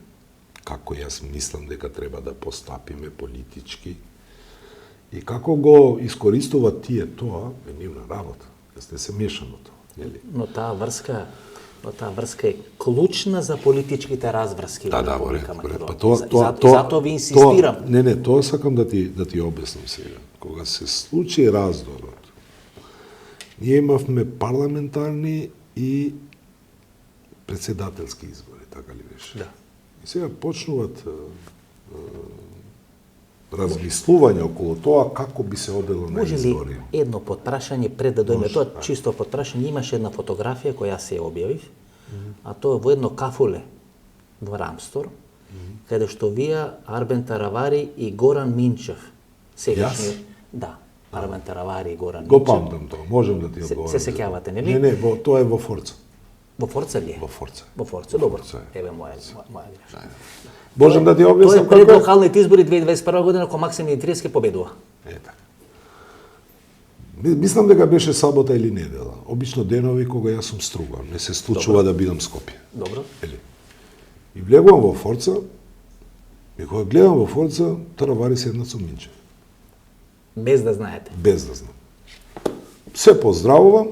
како јас мислам дека треба да постапиме политички и како го искористуваат тие тоа, е нивна работа. Јас не се мешам во тоа, нели? Но таа врска е клучна за политичките разврски во Република Македонија. Затоа ви инсистирам. Тоа сакам да ти објаснам сега. Кога се случи раздорот, ние имавме парламентарни и председателски избори, така ли беше? Да. И сега почнуваат размислување околу тоа како би се одело на избори. Може ли едно подпрашање пред да дојме тоа, чисто подпрашање, имаше една фотографија која се објавив, а тоа во едно кафуле во Рамстор, каде што вие Арбен Теравари и Горан Минчев, сегашни, да, Арбен Теравари и Горан Минчев. Го памтам тоа, можам да ти одговорам. Се сеќавате, нели? Не, тоа е во Форца. Во Форца ли е? Во Форца. Во Форца, добро. Еве моја грешка. Можам да ти објаснам како е. Тоа е пред локалните избори 2021 година кога Максим Димитриевски победува. Така. Мислам дека беше сабота или недела. Обично денови кога јас сум струган, не се случува да бидам Скопје. Добро. И влегувам во Форца, и кога гледам во Форца, Теравари седнат со Минчев. Без да знаете. Без да знам. Се поздравувам,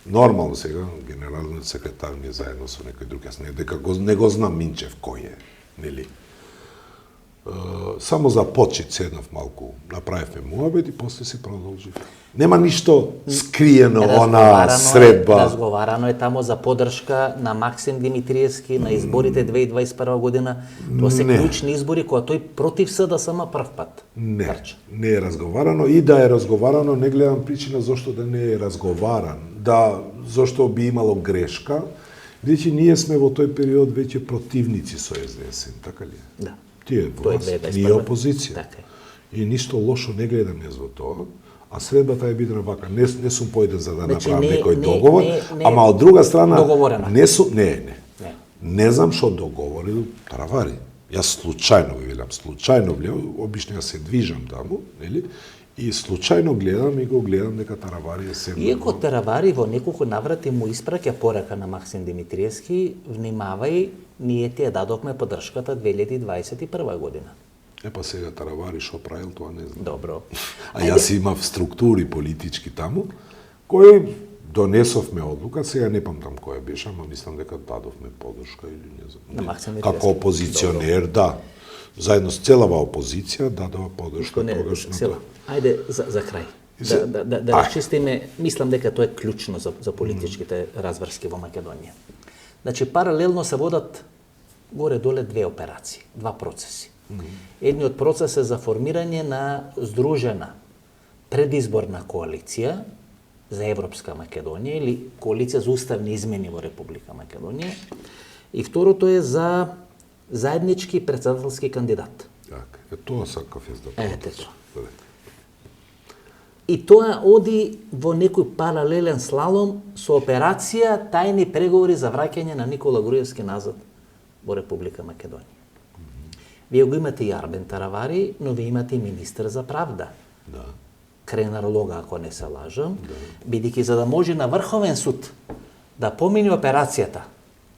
нормално сега, генералниот секретар ми е заедно со некој друг, јас не го знам Минчев кој е, нели? Само за почит седнав малку, направивме муабет и после се продолжив. Нема ништо скриено, она средба. Разговарано е тамо за подршка на Максим Димитриевски на изборите 2021 година. Тоа се клучни избори кои тој против СДСМ прв пат. Не е разговарано и да е разговарано, не гледам причина зошто да не е разговаран, зошто би имало грешка. Веќе ние сме во тој период веќе противници со СДСМ, така ли? Да. Тие власт, ние опозиција. Така е. И ништо лошо не гледам јас во тоа, а средбата е бидна вака. Не сум појден за да направам некој договор, ама од друга страна не знам што договорил Теравари. Јас случајно ви велам, обично јас се движам таму, нели? И случајно гледам и го гледам дека Теравари е седнал. Иако Теравари во неколку наврати му испраќа порака на Максим Димитриевски, внимавај, ние ти ја дадовме поддршката 2021 година. Па сега Теравари шо правил, тоа не знам. Добро. А јас имав структури политички таму, кои донесовме одлука, сега не памтам која беше, ама мислам дека дадовме поддршка или не знам. Како опозиционер, да. Заедно с целава опозиција дадова поддршка тогаш на тоа. Ајде за крај. Да расчистиме, мислам дека тоа е клучно за политичките разврски во Македонија. Значи паралелно се водат горе-доле две операции, два процеси. Едниот процес е за формирање на здружена предизборна коалиција за Европска Македонија или коалиција за уставни измени во Република Македонија. И второто е за заеднички председателски кандидат. Така, тоа сакав јас да тоа. И тоа оди во некој паралелен слалом со операција тајни преговори за враќање на Никола Груевски назад во Република Македонија. Вие го имате и Арбен Теравари, но вие имате и министр за правда. Да. Кренар Лога, ако не се лажам, бидејќи за да може на Врховен суд да помине операцијата,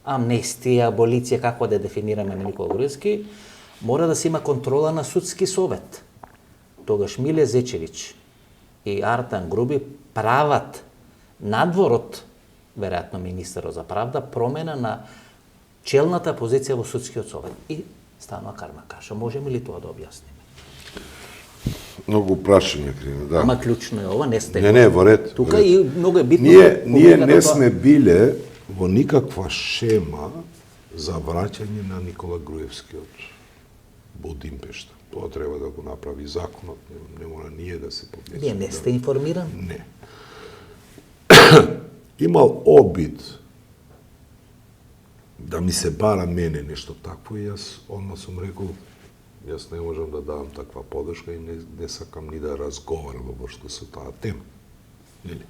амнестија, аболиција, како да дефинираме на Никола Груевски, мора да се има контрола на судски совет. Тогаш Миле Зечевич и Артан Груби прават надворот, веројатно министерот за правда, промена на челната позиција во судскиот совет. И станува кармакаша. Можеме ли тоа да објасниме? Многу прашања, Крина, да. Ама клучно е ова, не сте. Не, во ред. Тука и многу е битно. Ние не сме биле во никаква шема за враќање на Никола Груевски од Будимпешта. Тоа треба да го направи законот, не мора ние да се помислиме. Вие не сте информиран? Не. Имал обид да ми се бара мене нешто такво и јас одма сум рекол, јас не можам да давам таква поддршка и не сакам ни да разговарам во врска со таа тема. Нели?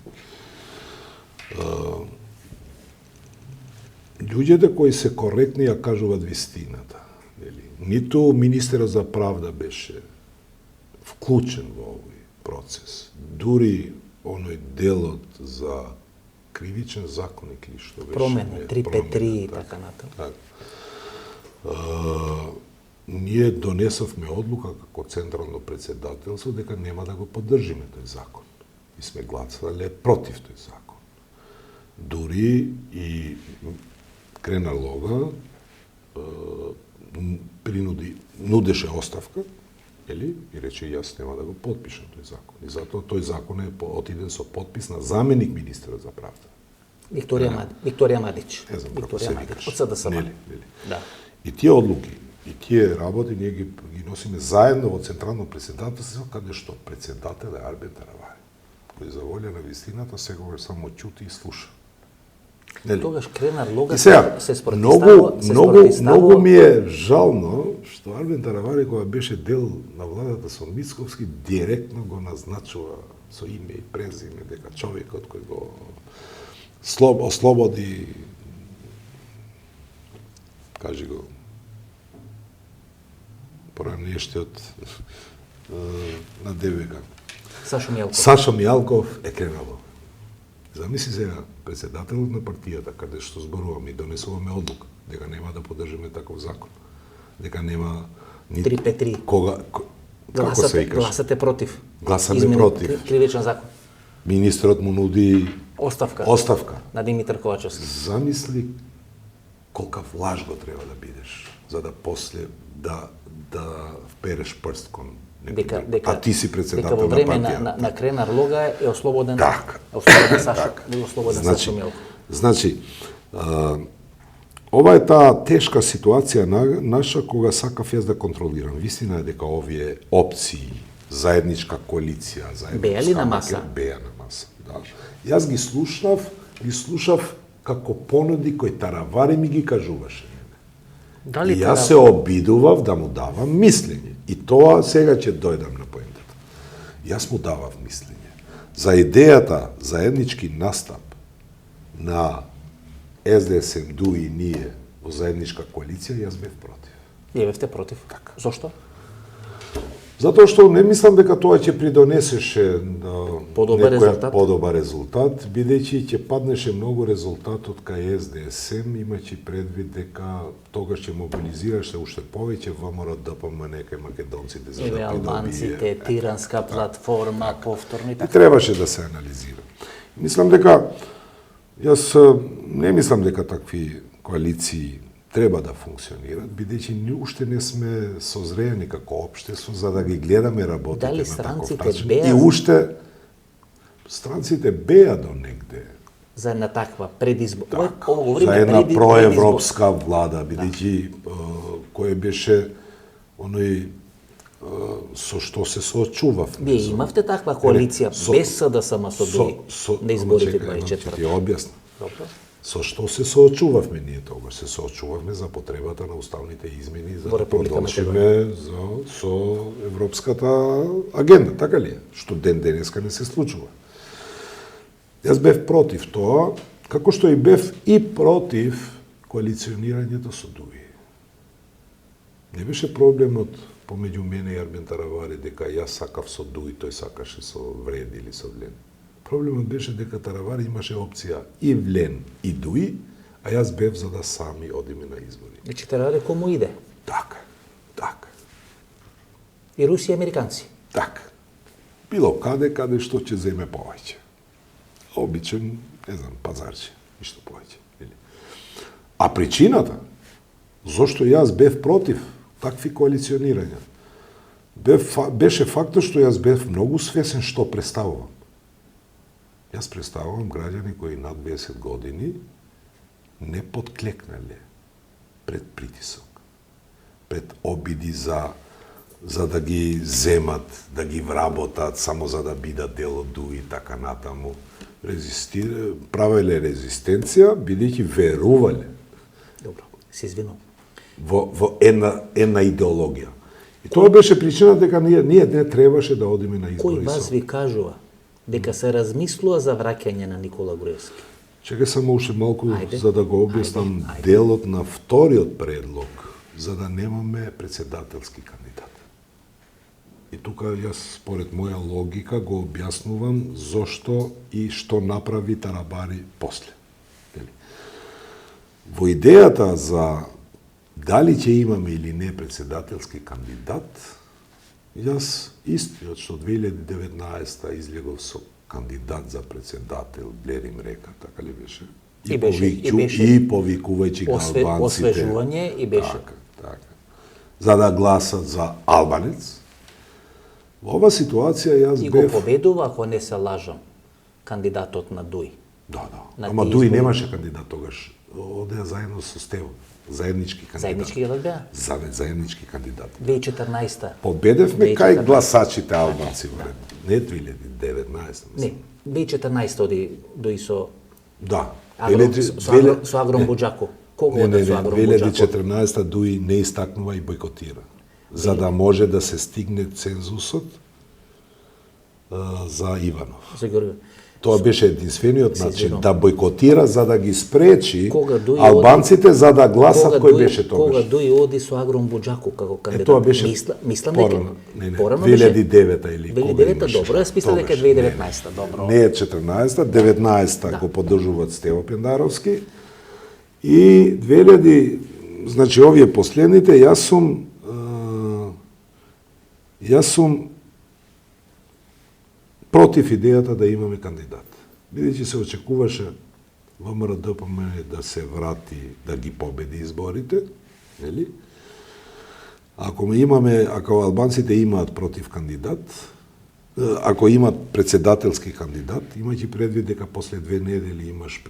луѓето кои се коректни ја кажуваат вистината. Ниту министерот за правда беше вклучен во овој процес. Дури оној делот за кривичен законник или што беше. Промена, 353 и така натаму. Ние донесовме одлука како Централно председателство дека нема да го поддржиме тој закон. И сме гласале против тој закон. Дури и Крена Лога нудеше оставка, и рече јас нема да го подпишам тој закон. И затоа тој закон е отиден со подпис на заменик министерот за правда. Викторија Мадич. Не знам како се викаш. Од СДСМ. Нели. Да. И тие одлуки, и тие работи ние ги носиме заедно во Централно председателство, каде што председател е Арбен Таравари, кој за волја на вистината секогаш само ќути и слуша. Нели? Тогаш Кренар Лога сега, се спротивстава. Многу ми е жално што Арбен Таравари кога беше дел на владата со Мицковски директно го назначува со име и презиме дека човекот кој го ослободи, кажи го, поранештиот на ДВК. Сашо Мијалков е Кренало. Замисли сега, председателот на партијата, каде што зборуваме и донесуваме одлука, дека нема да поддржиме таков закон, дека нема 353. Како се викаш? Гласате против. Гласаме против. Кривичен закон. Министерот му нуди оставка на Димитар Ковачевски. Замисли колкав лаж го треба да бидеш, за да после да впереш прст кон некој. А ти си председател на партија. Дека во време на Кренар Лога е ослободен. Так. Ослободен Сашо Мијалков. Значи, ова е таа тешка ситуација наша кога сакав јас да контролирам. Вистина е дека овие опции, заедничка коалиција, беа ли на маса? Беа на маса, да. Јас ги слушав како понуди кои Таравари ми ги кажуваше. И јас се обидував да му давам мислење. И тоа сега ќе дојдам на поентата. Јас му давав мислење. За идејата заеднички настап на СДСМ-ДУ и ние во заедничка коалиција, јас бев против. Ја бевте против? Така. Зошто? Затоа што не мислам дека тоа ќе придонесеше подобар резултат, бидејќи ќе паднеше многу резултатот кај СДСМ, имајќи предвид дека тогаш ќе мобилизираше уште повеќе ВМРО ДПМН кај македонците за да придобие. Албанците, тиранска платформа, повторно и така. И требаше да се анализира. Мислам дека јас не мислам дека такви коалиции треба да функционират, бидејќи уште не сме созреени како општество за да ги гледаме работите на таков начин. И уште странците беа до негде. За една таква за една проевропска влада, бидејќи кој беше оној со што се соочував. Вие имавте таква коалиција без СДСМ со ДУИ на изборите 24. Ти објасна. Со што се соочувавме ние тогаш? Се соочувавме за потребата на уставните измени за да продолжиме со европската агенда, така ли е? Што ден денеска не се случува. Јас бев против тоа, како што и бев и против коалиционирањето со ДУИ. Не беше проблемот помеѓу мене и Арбен Таравари дека јас сакав со ДУИ, тој сакаше со ВРЕН или со ВЛЕН. Проблемот беше дека Таравари имаше опција и ВЛЕН и ДУИ, а јас бев за да сами одиме на избори. Значи Таравари кому иде? Така. И руси и американци? Така. Било каде што ќе земе повеќе. Обичен, не знам, пазарче, ништо повеќе. А причината, зошто јас бев против такви коалиционирања, беше фактот што јас бев многу свесен што представувам. Јас представувам граѓани кои над 20 години не подклекнале пред притисок, пред обиди за да ги земат, да ги вработат, само за да бидат дел од ДУИ и така натаму. Правеле резистенција, бидејќи верувале. Добро, се извинувам. Во една идеологија. И тоа беше причина дека ние не требаше да одиме на избори. Кој вас ви кажува дека се размислува за враќање на Никола Груевски? Чекај само уште малку Ајде. за да го објаснам Ајде. делот на вториот предлог, за да немаме председателски кандидат. И тука јас според моја логика го објаснувам зошто и што направи Тарабари после. Нели? Во идејата за дали ќе имаме или не председателски кандидат, јас истиот што 2019 излегов со кандидат за председател, Блерим река, така ли беше? И беше, и повикувајќи го албанците. Освежување и беше. Така. За да гласат за албанец. Во ова ситуација јас И го бев... победува, ако не се лажам, кандидатот на ДУИ. Да. На Ама тие Дуи избори. немаше кандидат тогаш. Одеа заедно со Стево. Заеднички кандидат. Заеднички да беа? Заеднички кандидат. 2014. Победевме 2014. кај гласачите албанци во ред. Не 2019, Не, мислам. 2014 оди ДУИ со Да. со Агром Буџаку. Кого оде со Агром Буџаку? 2014 Дуи не истакнува и бойкотира. За да може да се стигне цензусот за Иванов. За Георги. Тоа беше единствениот Се начин извинувам. да бойкотира за да ги спречи Кога Дуи албанците за да гласат Кога кој Дуи- беше Кога тогаш. Дуи оди со Агром Буџаку како кандидат. Тоа беше мислам порано. дека Не, порано беше 2009 или кога 2009 имаше. добро, јас мислам дека е Тогаш. 2019 добро. Не е 14-та, 19-та Да. го поддржуваат Стево Пендаровски. И 2000, значи овие последните, јас сум против идејата да имаме кандидат. Бидејќи се очекуваше ВМРО-ДПМН да се врати, да ги победи изборите, нели? Ако албанците имаат против кандидат, ако имат председателски кандидат, имајќи предвид дека после 2 недели имаш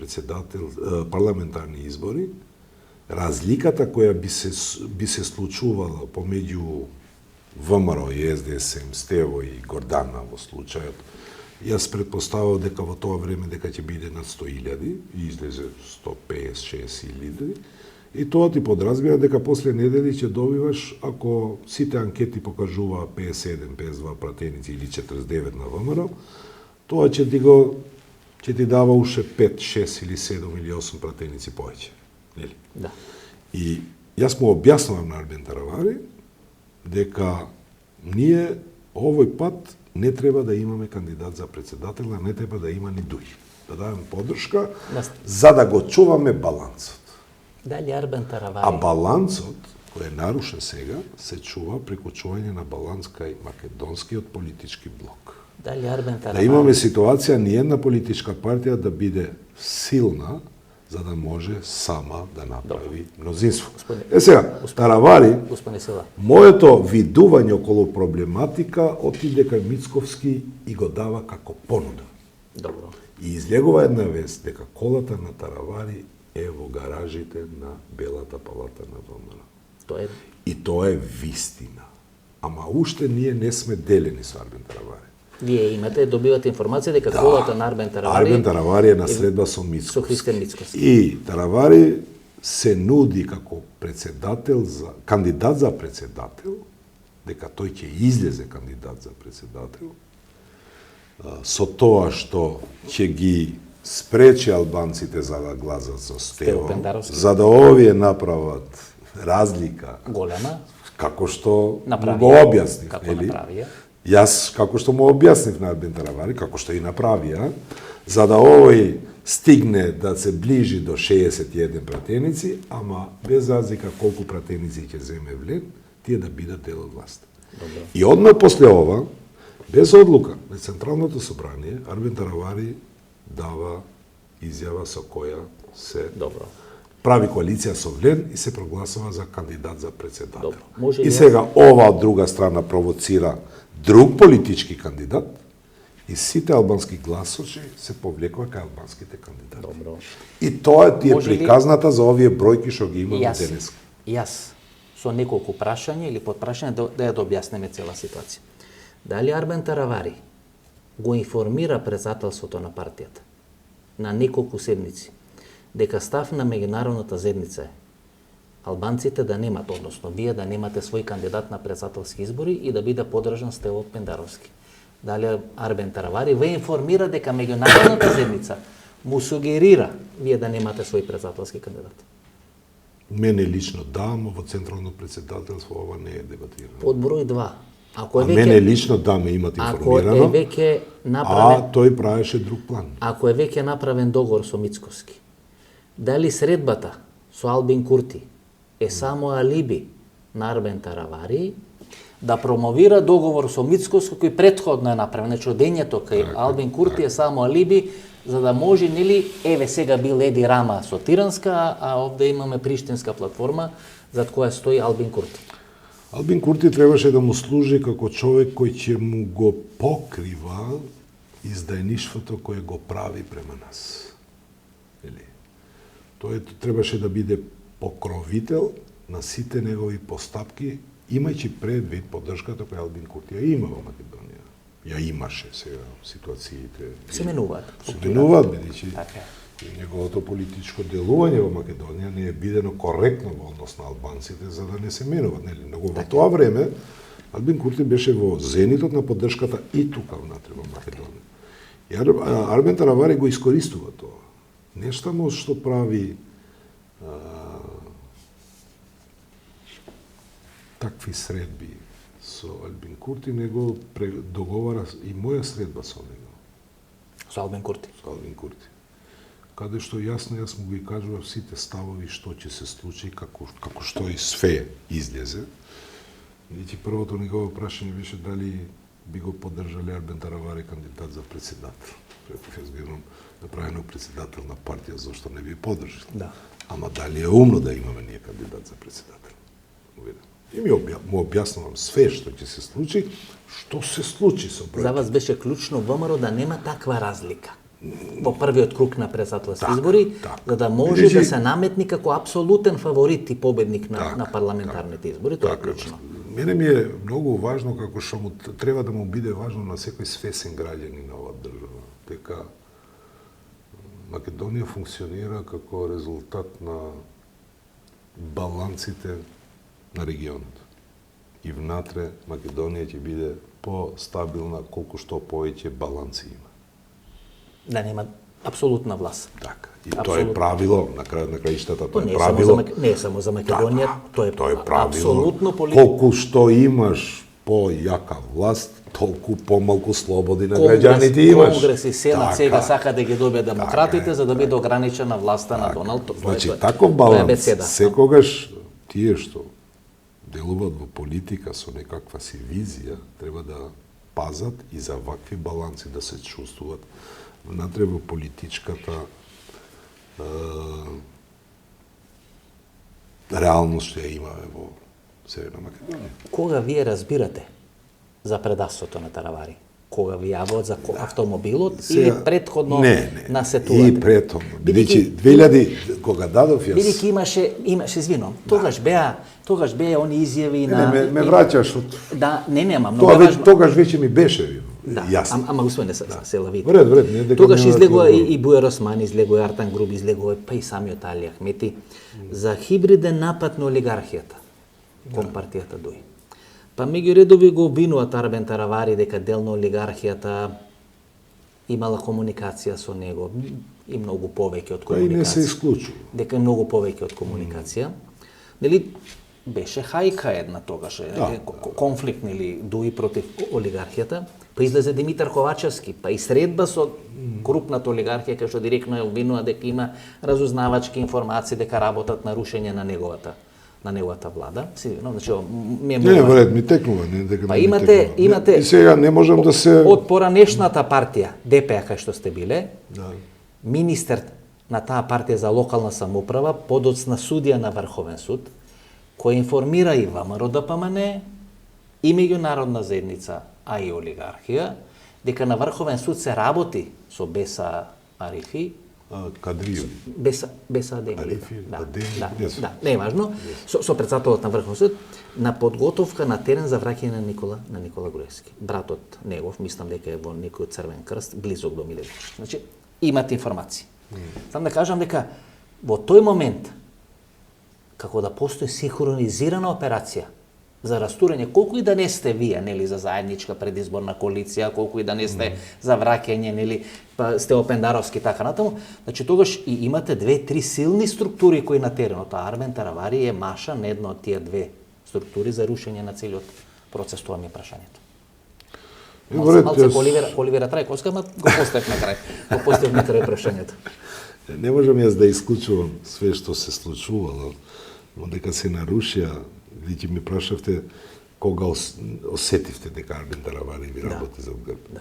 парламентарни избори, разликата која би се случувала помеѓу ВМРО и СДСМ, Стево и Гордана во случајот, јас предпоставав дека во тоа време дека ќе биде над 100.000 и излезе 150-60.000. И тоа ти подразбира дека после недели ќе добиваш, ако сите анкети покажува 57-52 пратеници или 49 на ВМРО, тоа ќе ти дава уште 5, 6 или 7 или 8 пратеници повеќе. Нели? Да. И јас му објаснувам на Арбен Таравари дека ние овој пат не треба да имаме кандидат за председател, а не треба да има ни Дуи. Да дадем поддршка за да го чуваме балансот. Дали Арбен Таравари? А балансот, кој е нарушен сега, се чува преку чување на баланс кај македонскиот политички блок. Дали Арбен Таравари? Да имаме ситуација ни една политичка партија да биде силна, за да може сама да направи мнозинство. Сега, Таравари, моето видување околу проблематика отиде кај Мицковски и го дава како понуда. Добро. И излегува една вест дека колата на Таравари е во гаражите на Белата палата на ВМРО. И тоа е вистина. Ама уште ние не сме делени со Арбен Таравари. Вие добивате информација дека колата на Арбен Таравари... Арбен Таравари е наследба со Мицковски. Со Христијан Мицковски. И Таравари се нуди како кандидат за председател, дека тој ќе излезе кандидат за председател, со тоа што ќе ги спречи албанците за да гласат со Стево, за да овие направат разлика голема, како што направија, го објаснив, нели? Јас како што му објаснив на Арбен Таравари, како што и направија, за да овој стигне да се ближи до 61 пратеници, ама без разлика колку пратеници ќе земе влен, тие да бидат дел од власт. И одма после ова, без одлука на Централното собрание, Арбен Таравари дава изјава со која се прави коалиција со Влен и се прогласува за кандидат за председател. И сега ова од друга страна провоцира друг политички кандидат и сите албански гласачи се повлекува кај албанските кандидати. Добро. И тоа е приказната за овие бројки што ги имаме денес. Јас со неколку прашања или подпрашања да ја објаснеме цела ситуација. Дали Арбен Таравари го информира председателството на партијата на неколку седмици дека став на меѓународната заедница е албанците да немат, односно вие да немате свој кандидат на председателски избори и да биде поддржан Стево Пендаровски. Дали Арбен Таравари ве информира дека меѓународната заедница му сугерира вие да немате свој председателски кандидат? Мене лично да, но во Централно председателство ова не е дебатирано. Под број 2. Ако е Мене веќе лично да ме имат ако е информирано, веќе направен тој правеше друг план. ако е веќе направен договор со Мицкоски, дали средбата со Албин Курти е само алиби на Арбен Таравари да промовира договор со Мицкоски кој претходно е направен, значи одењето кај Албин Курти е само алиби за да може, нели, еве сега бил Еди Рама со Тиранска, а овде имаме Приштинска платформа зад која стои Албин Курти. Албин Курти требаше да му служи како човек кој ќе му го покрива издајништвото кое го прави према нас. Или тој требаше да биде покровител на сите негови постапки, имајќи предвид поддршката која Албин Курти ја има во Македонија. Ја имаше сега ситуациите. Се менуваат. Се менуваат, бидејќи Така е. и неговото политичко делување во Македонија не е бидено коректно во однос на албанците за да не се менуваат. Нели, него во тоа време Албин Курти беше во зенитот на поддршката и тука внатре во Македонија. И Арбен Таравари го искористува тоа. Не само што прави такви средби со Албин Курти, него договара и моја средба со него. Со Албин Курти. Со Албин Курти. Каде што јасно јас му ги кажував сите ставови што ќе се случи, како што и све излезе. Бидејќи првото негово прашање беше дали би го поддржале Арбен Таравари кандидат за председател. Јас бевам направено председател на партија, зашто не би поддржал. Да. Ама дали е умно да имаме ние кандидат за председател? И му објаснувам све што ќе се случи, што се случи со проектот. За вас беше клучно ВМРО да нема таква разлика во првиот круг на председателски избори, за да може да се наметни како апсолутен фаворит и победник на парламентарните избори. Тоа е клучно. Мене ми е многу важно, како што му треба да му биде важно на секој свесен граѓанин на оваа држава, дека Македонија функционира како резултат на балансите на регионот. И внатре Македонија ќе биде по-стабилна колку што повеќе баланси има. Да нема апсолутна власт. Така. И тоа е правило, на крајот на краиштата, тоа е Не правило. не е само за Македонија, тоа е правило. апсолутно Колку што имаш по-јака власт, толку помалку слободи на граѓаните имаш. Конгрес и Сенат сега сака да ги добие демократите за да биде ограничена власта на Доналд. Значи, таков баланс, секогаш тие што делуваат во политика со некаква си визија, треба да пазат и за вакви баланси да се чувствуваат внатре во политичката реалност што ја имаме во Северна Македонија. Кога вие разбирате за предавството на Таравари? Кога ви јавот за автомобилот или предходно на сетувате? И предходно. Бидејќи 2000 кога дадов јас. Бидејќи имаше извинувам. Тогаш беа они изјави на ме враќаш од. Да, нема многу важно. Тогаш веќе ми беше јасно. Ама господине Селавит. Вред, не дека. Тогаш излегува и Бујар Осман, излегува Артан Груб, излегува па и самиот Али Ахмети за хибриден напад на олигархијата кон партијата ДОИ. Па меѓу редови го обвинуваат Арбен Таравари дека дел на олигархијата имала комуникација со него и многу повеќе од комуникација. И не се исклучува. Дека е многу повеќе од комуникација. Нели беше хајка една тогаш, конфликт нели ДОИ против олигархијата. Па излезе Димитар Ковачевски, па и средба со крупната олигархија кај што директно ја обвинува дека има разузнавачки информации дека работат на рушење на неговата влада. Значи ми е не, вред, ми текнува, не дека. Па имате и сега не можам да се од поранешната партија ДПА кај што сте биле. Да. Министер на таа партија за локална самоуправа, подоцна судија на Врховен суд, кој информира и ВМРО ДПМН и меѓународна заедница, а и олигархија, дека на Врховен суд се работи со Беса Арифи, Кадрију. Беса Адемиев. Да, не е важно. Со председателот на Врховен суд на подготовка на терен за враќање на Никола Груевски. Братот негов, мислам дека е во некој Црвен крст, близок до Милевич. Значи, имате информации. Сам да кажам дека во тој момент, како да постои синхронизирана операција за растурање, колку и да не сте вие, нели, за заедничка предизборна коалиција, колку и да не сте за враќање, нели, па сте опендаровски така натаму, значи тогаш и имате 2-3 силни структури кои на теренот, а Армен Таравари е маша на една од тие две структури за рушење на целиот процес, тоа ми е прашањето. Малце Оливера Трајковска, ама го поставив на крај. Го поставив на крај прашањето. Не можам јас да исклучувам све што се случувало, но дека се нарушија, ви ми прашавте кога осетивте дека Армен Таравари ви работи за грб. Да.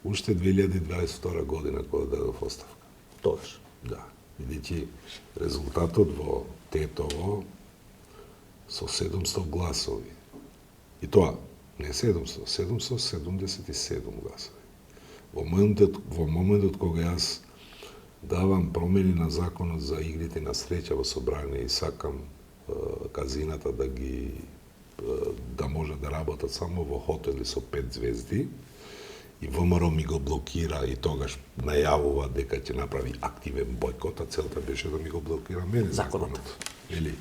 Уште 2022 година кога дадов оставка. Тогаш. Да. Видите, резултатот во Тетово со 700 гласови. И тоа, не 700, 777 гласови. Во моментот кога јас давам промени на законот за игрите на среќа во собрание и сакам казината да може да работат само во хотели со 5 звезди, и ВМРО ми го блокира и тогаш најавува дека ќе направи активен бойкот, а целта беше да ми го блокира мене законот. И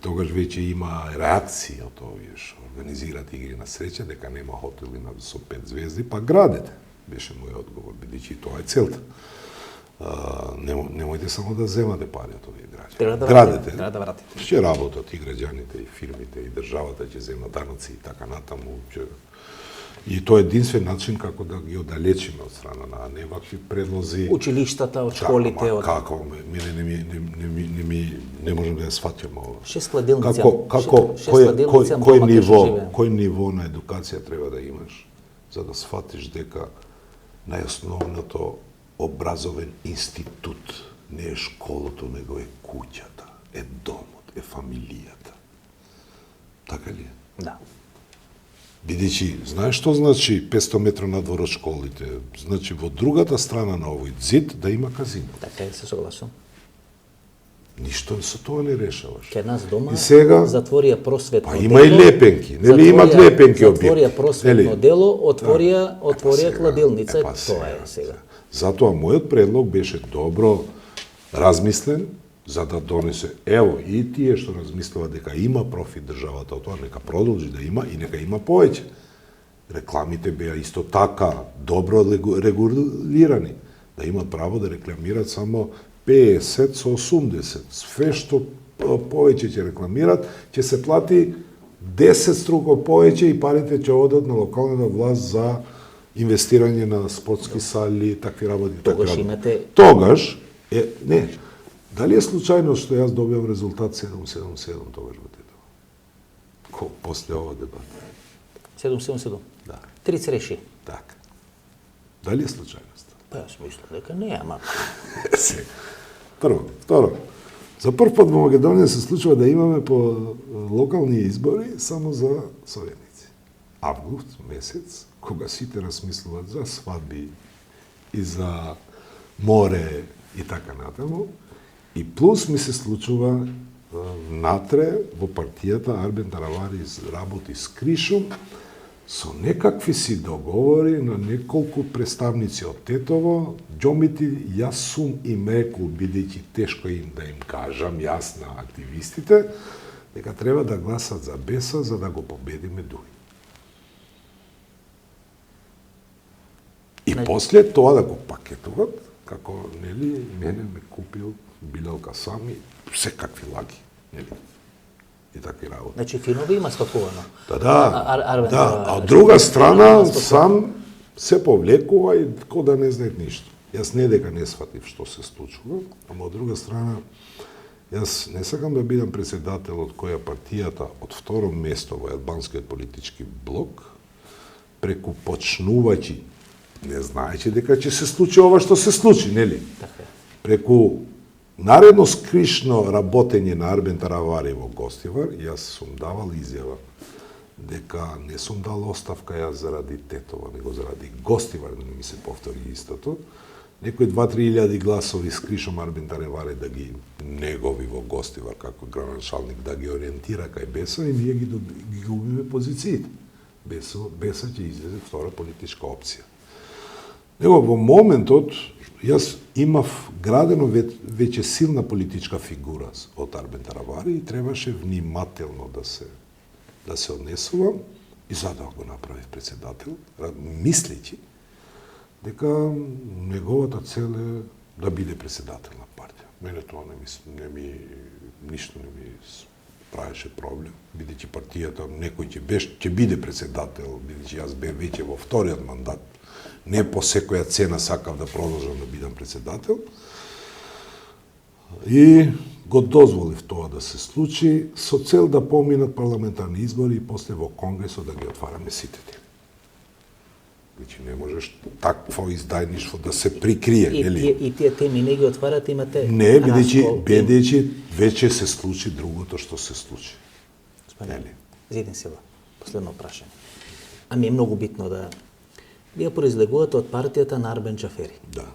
тогаш веќе има реакција од овие што организираат игри на среќа дека нема хотели со 5 звезди, па градете. Беше мој одговор, бидејќи тоа е целта. Немојте само да земате пари од овие граѓани. Градете. Треба да вратите. Ќе работат и граѓаните, и фирмите, и државата ќе земат даноци и така натаму. И тоа е единствен начин како да ги оддалечиме од страна на не вакви предлози. Училиштата, од школите, од како не можам да ја сфатам ова. 6 кладилници. Кој ниво на едукација треба да имаш за да сфатиш дека најосновното образовен институт не е школото, него е куќата, е домот, е фамилијата. Така ли е? Да. Бидејќи, знаеш што значи 500 метра надвор од школите? Значи во другата страна на овој зид да има казино. Така е, се согласувам. Ништо со тоа не решаваш. Ке нас дома и сега, затворија просветно дело. Па има и лепенки, нели имат лепенки објекти. Затворија просветно дело, отворија кладилница, тоа е сега. Затоа мојот предлог беше добро размислен, за да донесе, ево, и тие што размислуваат дека има профит државата од тоа, нека продолжи да има и нека има повеќе. Рекламите беа исто така добро регулирани, да имат право да рекламираат само 50 со 80. Све што повеќе ќе рекламираат, ќе се плати 10 струко повеќе и парите ќе одат на локалната власт за инвестирање на спортски сали, такви работи. Тогаш имате... Тогаш, не, дали е случајно што јас добивам резултат 777 тогаш во Тетово? После ова дебата. 777? Да. 30 реши? Така. Дали е случајност? Па јас мислам дека не, ама... Прво. Второ. За прв пат во Македонија се случува да имаме по локални избори само за советници. Август месец, кога сите размислуваат за свадби и за море и така натаму, и плюс ми се случува натре во партијата Армен Таравари работи с Кришум со некакви си договори на неколку представници од Тетово, џомити јас сум и мекул, бидејќи тешко им да им кажам јас на активистите, дека треба да гласат за Беса за да го победиме Дуј. И после тоа да го пакетуват, како, нели, мене ме купил Билелка сами, секакви лаги, нели? И такви работи. Значи, финови има спакувано. Да. А од друга страна, сам се повлекува и ко да не знаат ништо. Јас не дека не сватив што се случува, ама од друга страна, јас не сакам да бидам председател од која партијата од второ место во албанскиот политички блок, преку почнувајќи, не знаејќи дека ќе се случи ова што се случи, нели? Така е. Преку наредно скришно работење на Армен Таравари во Гостивар, јас сум давал изјава дека не сум дал оставка јас заради Тетово, него заради Гостивар, да не ми се повтори истото. Некои 2-3 илјади гласови скришом Армен Таравари да ги негови во Гостивар како граначалник, да ги ориентира кај Беса и ние ги губиме позициите. Беса ќе излезе втора политичка опција. Него во моментот јас имав градено веќе силна политичка фигура од Армен Таравари и требаше внимателно да се да се однесувам и затоа го направив председател, мислејќи дека неговата цел е да биде председател на партија. Мене тоа ништо не ми правеше проблем, бидејќи партијата некој ќе биде председател, бидејќи јас бев веќе во вториот мандат, не по секоја цена сакав да продолжам да бидам председател. И го дозволив тоа да се случи со цел да поминат парламентарни избори и после во Конгресот да ги отвараме сите теми. Значи не можеш такво издајништво да се прикрие, нели? И тие теми не ги отварате, имате не, бидејќи веќе се случи другото што се случи. Нели? Зидин Сила, последно прашање. Ами е многу битно да вие произлегувате од партијата на Арбен Џафери. Да.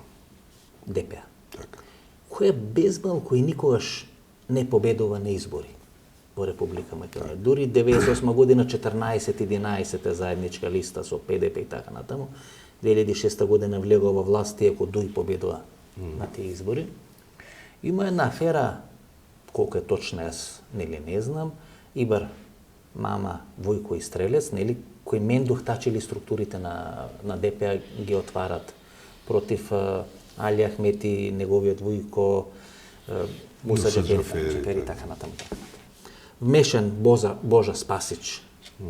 ДПА. Така. Кој е безбал кој никогаш не победува на избори во Република Македонија. Дури 98 година 14-11 заедничка листа со ПДП и така натаму. 2006 година влегува во власт иако Дуј победува на тие избори. Има една афера, колку е точна јас нели не знам, Ибар мама Војко и Стрелец, нели кои Мендух тачили структурите на ДПА ги отварат против Али Ахмети, неговиот Војко, Муса Џафери и така натаму. Вмешан Божа Спасич,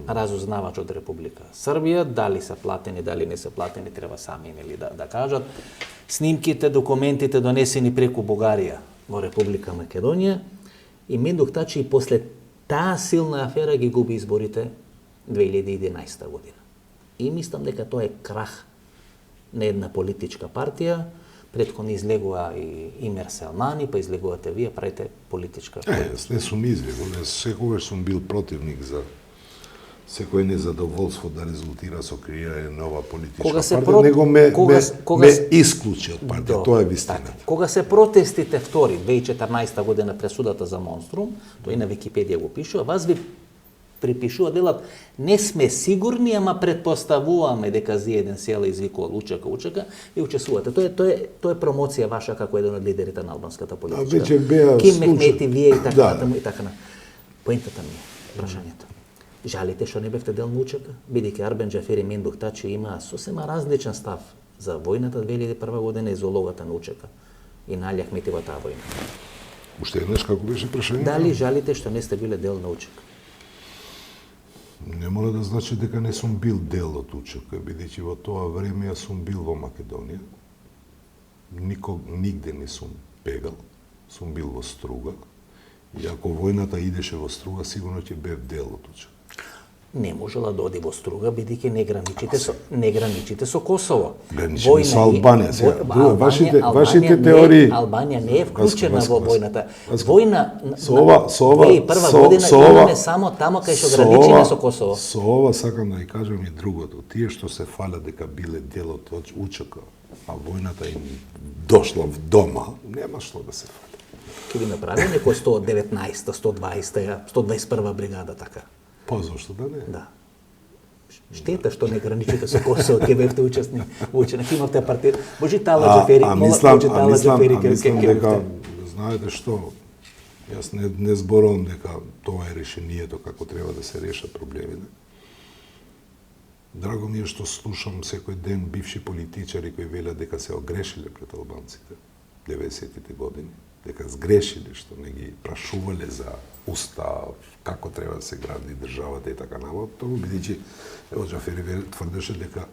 разузнавач од Република Србија, дали се платени, дали не се платени, треба сами нели да кажат. Снимките, документите донесени преку Бугарија во Република Македонија и Мендух Тачи и после таа силна афера ги губи изборите 2011 година. И мислам дека тоа е крах на една политичка партија. Претходно излегува и Имер Селмани, па излегувате вие, правите политичка партија. Јас не сум излегувал, јас секогаш сум бил противник за секој незадоволство да резултира со креирање на нова политичка партија, него ме исклучи од партија, тоа е вистината. Кога се протестите втори, 2014 година пресудата за Монструм, тој на Википедија го пишува, вас ви припишува делат не сме сигурни, ама предпоставуваме дека Зиеден Села извикува учека, и учесувате. Тоа е промоција ваша како еден од лидерите на албанската политика. Ким Мехмети, вие и така натаму и така на. Поентата ми е прашањето. Жалите што не бевте дел на учека, бидејќи Арбен Џафери и Мендух Тачи има сосема различен став за војната 2001 година и за улогата на учека и на Али Ахмети во таа војна. Уште еднаш како беше прашањето? Дали жалите што не сте биле дел на учека? Не мора да значи дека не сум бил дел од учека, бидејќи во тоа време јас сум бил во Македонија. Нигде не сум бегал, сум бил во Струга. И ако војната идеше во Струга, сигурно ќе бев дел од учека. Не можела да оди во Струга, бидејќи не граничите со Косово. Граничите со Албанија. Вашите теории... Албанија не е вклучена во војната. Војна со 2001 година имаме само тамо кај што граничиме со Косово. Со ова сакам да ја кажам и другото. Тие што се фалат дека биле дел од учека, а војната им дошла в дома, нема што да се фали. Ке би направи некој 119-та, 120-та, 121 бригада така. Па зошто да не? Да. Штета што не граничите со Косово, ке бевте учесни во ученик. Имавте партија. Божитала Џафери, Божитала Џафери мислам дека знаете што, јас не зборувам дека тоа е решението како треба да се решат проблемите. Драго ми е што слушам секој ден бивши политичари кои велат дека се огрешиле пред албанците 90-тите години, дека сгрешиле што не ги прашувале за устав, како треба да се гради државата и така натаму, бидејќи ево Џафери тврдеше дека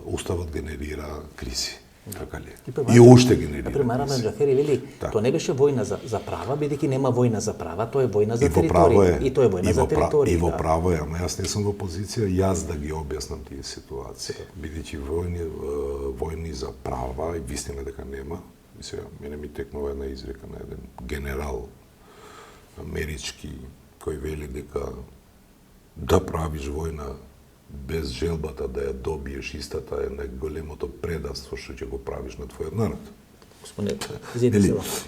уставот генерира кризи. Така ли? И уште генерира. Например, Арбен Џафери вели, тоа не беше војна за права, бидејќи нема војна за права, тоа е војна за територија. И тоа е војна за територија. И во право е, ама јас не сум во позиција јас да ги објаснам тие ситуации. Бидејќи војни за права и вистина дека нема. Мислам, мене ми текнува една изрека на еден генерал амерички кој вели дека да правиш војна без желбата да ја добиеш истата е најголемото предавство што ќе го правиш на твојот народ.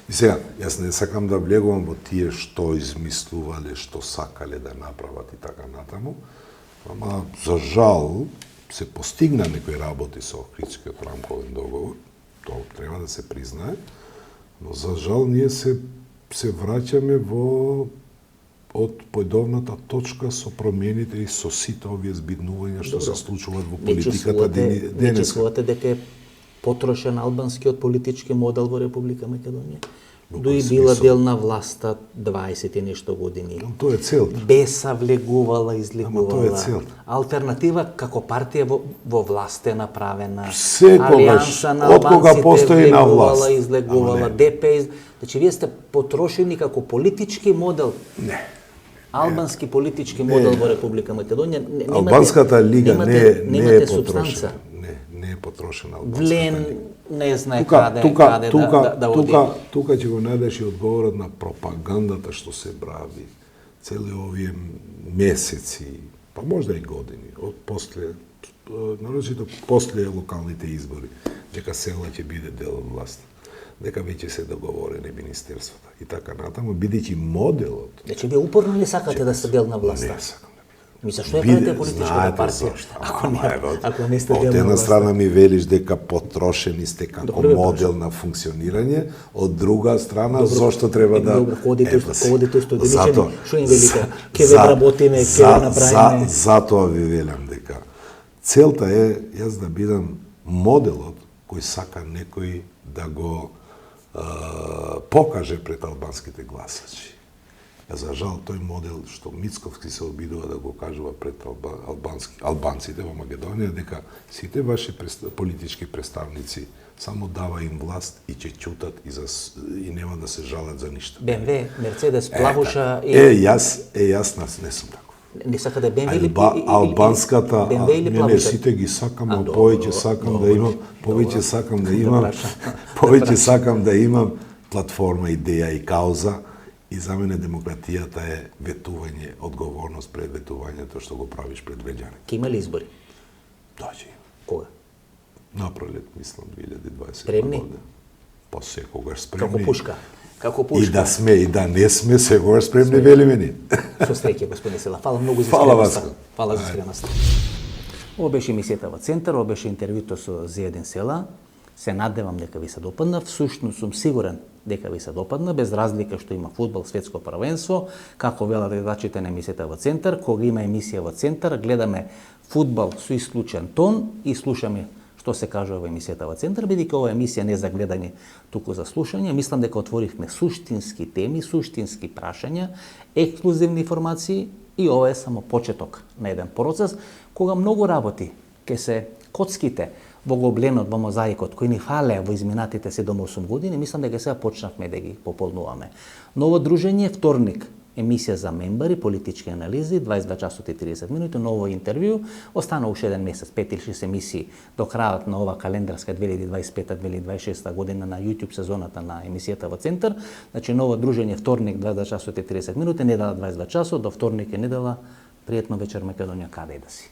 И сега, јас не сакам да влегувам во тие што измислувале, што сакале да направат и така натаму, ама за жал се постигна некои работи со Охридскиот рамковен договор, тоа треба да се признае, но за жал ние се враќаме во од појдовната точка со промените и со сите овие збиднувања што се случуваат во политиката денеска. Не чувствувате дека е потрошен албанскиот политички модел во Република Македонија? Дуи била дел на власта 20 и нешто години. Тоа е целта. Беса влегувала, излегувала. Тоа е целта. Алтернатива како партија во власт е направена. Секогаш, Алијанса на од кога постои на власт. Излегувала, ДП. Значи, вие сте потрошени како политички модел. Не. Албански политички модел во Република Македонија. Албанската лига не е субстанца. Не е потрошена албанската Влен лига. не знае каде да оди. Тука ќе го најдеш и одговорот на пропагандата што се прави цели овие месеци, па можда и години, од после, нарочито после локалните избори, дека села ќе биде дел од власт, дека веќе се договорени министерствата и така натаму, бидејќи моделот. Значи вие упорно не сакате да сте дел на власта. Не сакам. Зашто ја правите политичката партија? Ако не сте дел на власта. Од една страна ми велиш дека потрошени сте како модел на функционирање, од друга страна зошто треба да... Добро, ходите студеничени, шо им велите? Ке ве работиме, ке ве направиме. Затоа ви велам дека целта е јас да бидам моделот кој сака некој да го покаже пред албанските гласачи. За жал, тој модел што Мицковски се обидува да го кажува пред албанците во Македонија, дека сите ваши политички представници само дава им власт и ќе ќутат и нема да се жалат за ништо. БМВ, Мерцедес, Плавуша и... Јас не сум таков. Не сакате БМВ или албанската, не, сите ги сакам, а повеќе сакам да имам, повеќе сакам да имам платформа, идеја и кауза. И за мене демократијата е ветување, одговорност пред ветувањето што го правиш пред граѓани. Ке има ли избори? Да, ќе има. Кога? Напролет, мислам, 2020 Спремни? година. Па секогаш спремни. Како пушка. И да сме, и да не сме, секогаш спремни, велиме ни. Со среќа, господин Села. Фала многу за искреноста. Фала за искреноста. Ова беше емисијата во Центар, ова беше интервјуто со Зиедин Села. Се надевам дека ви се допадна, всушност сум сигурен дека ви се допадна, без разлика што има фудбал, светско првенство, како велат гледачите на емисијата во Центар, кога има емисија во Центар, гледаме фудбал со исклучен тон и слушаме што се кажува во емисијата во Центар, бидејќи ова емисија не за гледање, туку за слушање. Мислам дека отворивме суштински теми, суштински прашања, ексклузивни информации и ова е само почеток на еден процес, кога многу работи ќе се коцките во гобленот, во мозаикот, кои ни фалеа во изминатите 7-8 години, мислам дека сега почнавме да ги пополнуваме. Ново дружење, вторник, емисија за мембари, политички анализи, 22 часот и 30 минути, ново интервју, остана уште еден месец, 5 или 6 емисии до крајот на ова календарска 2025-2026 година на YouTube сезоната на емисијата во Центар. Значи, ново дружење, вторник, 22 часот и 30 минути, недела 22 часот, до вторник и недела, пријатно вечер Македонија, каде и да си.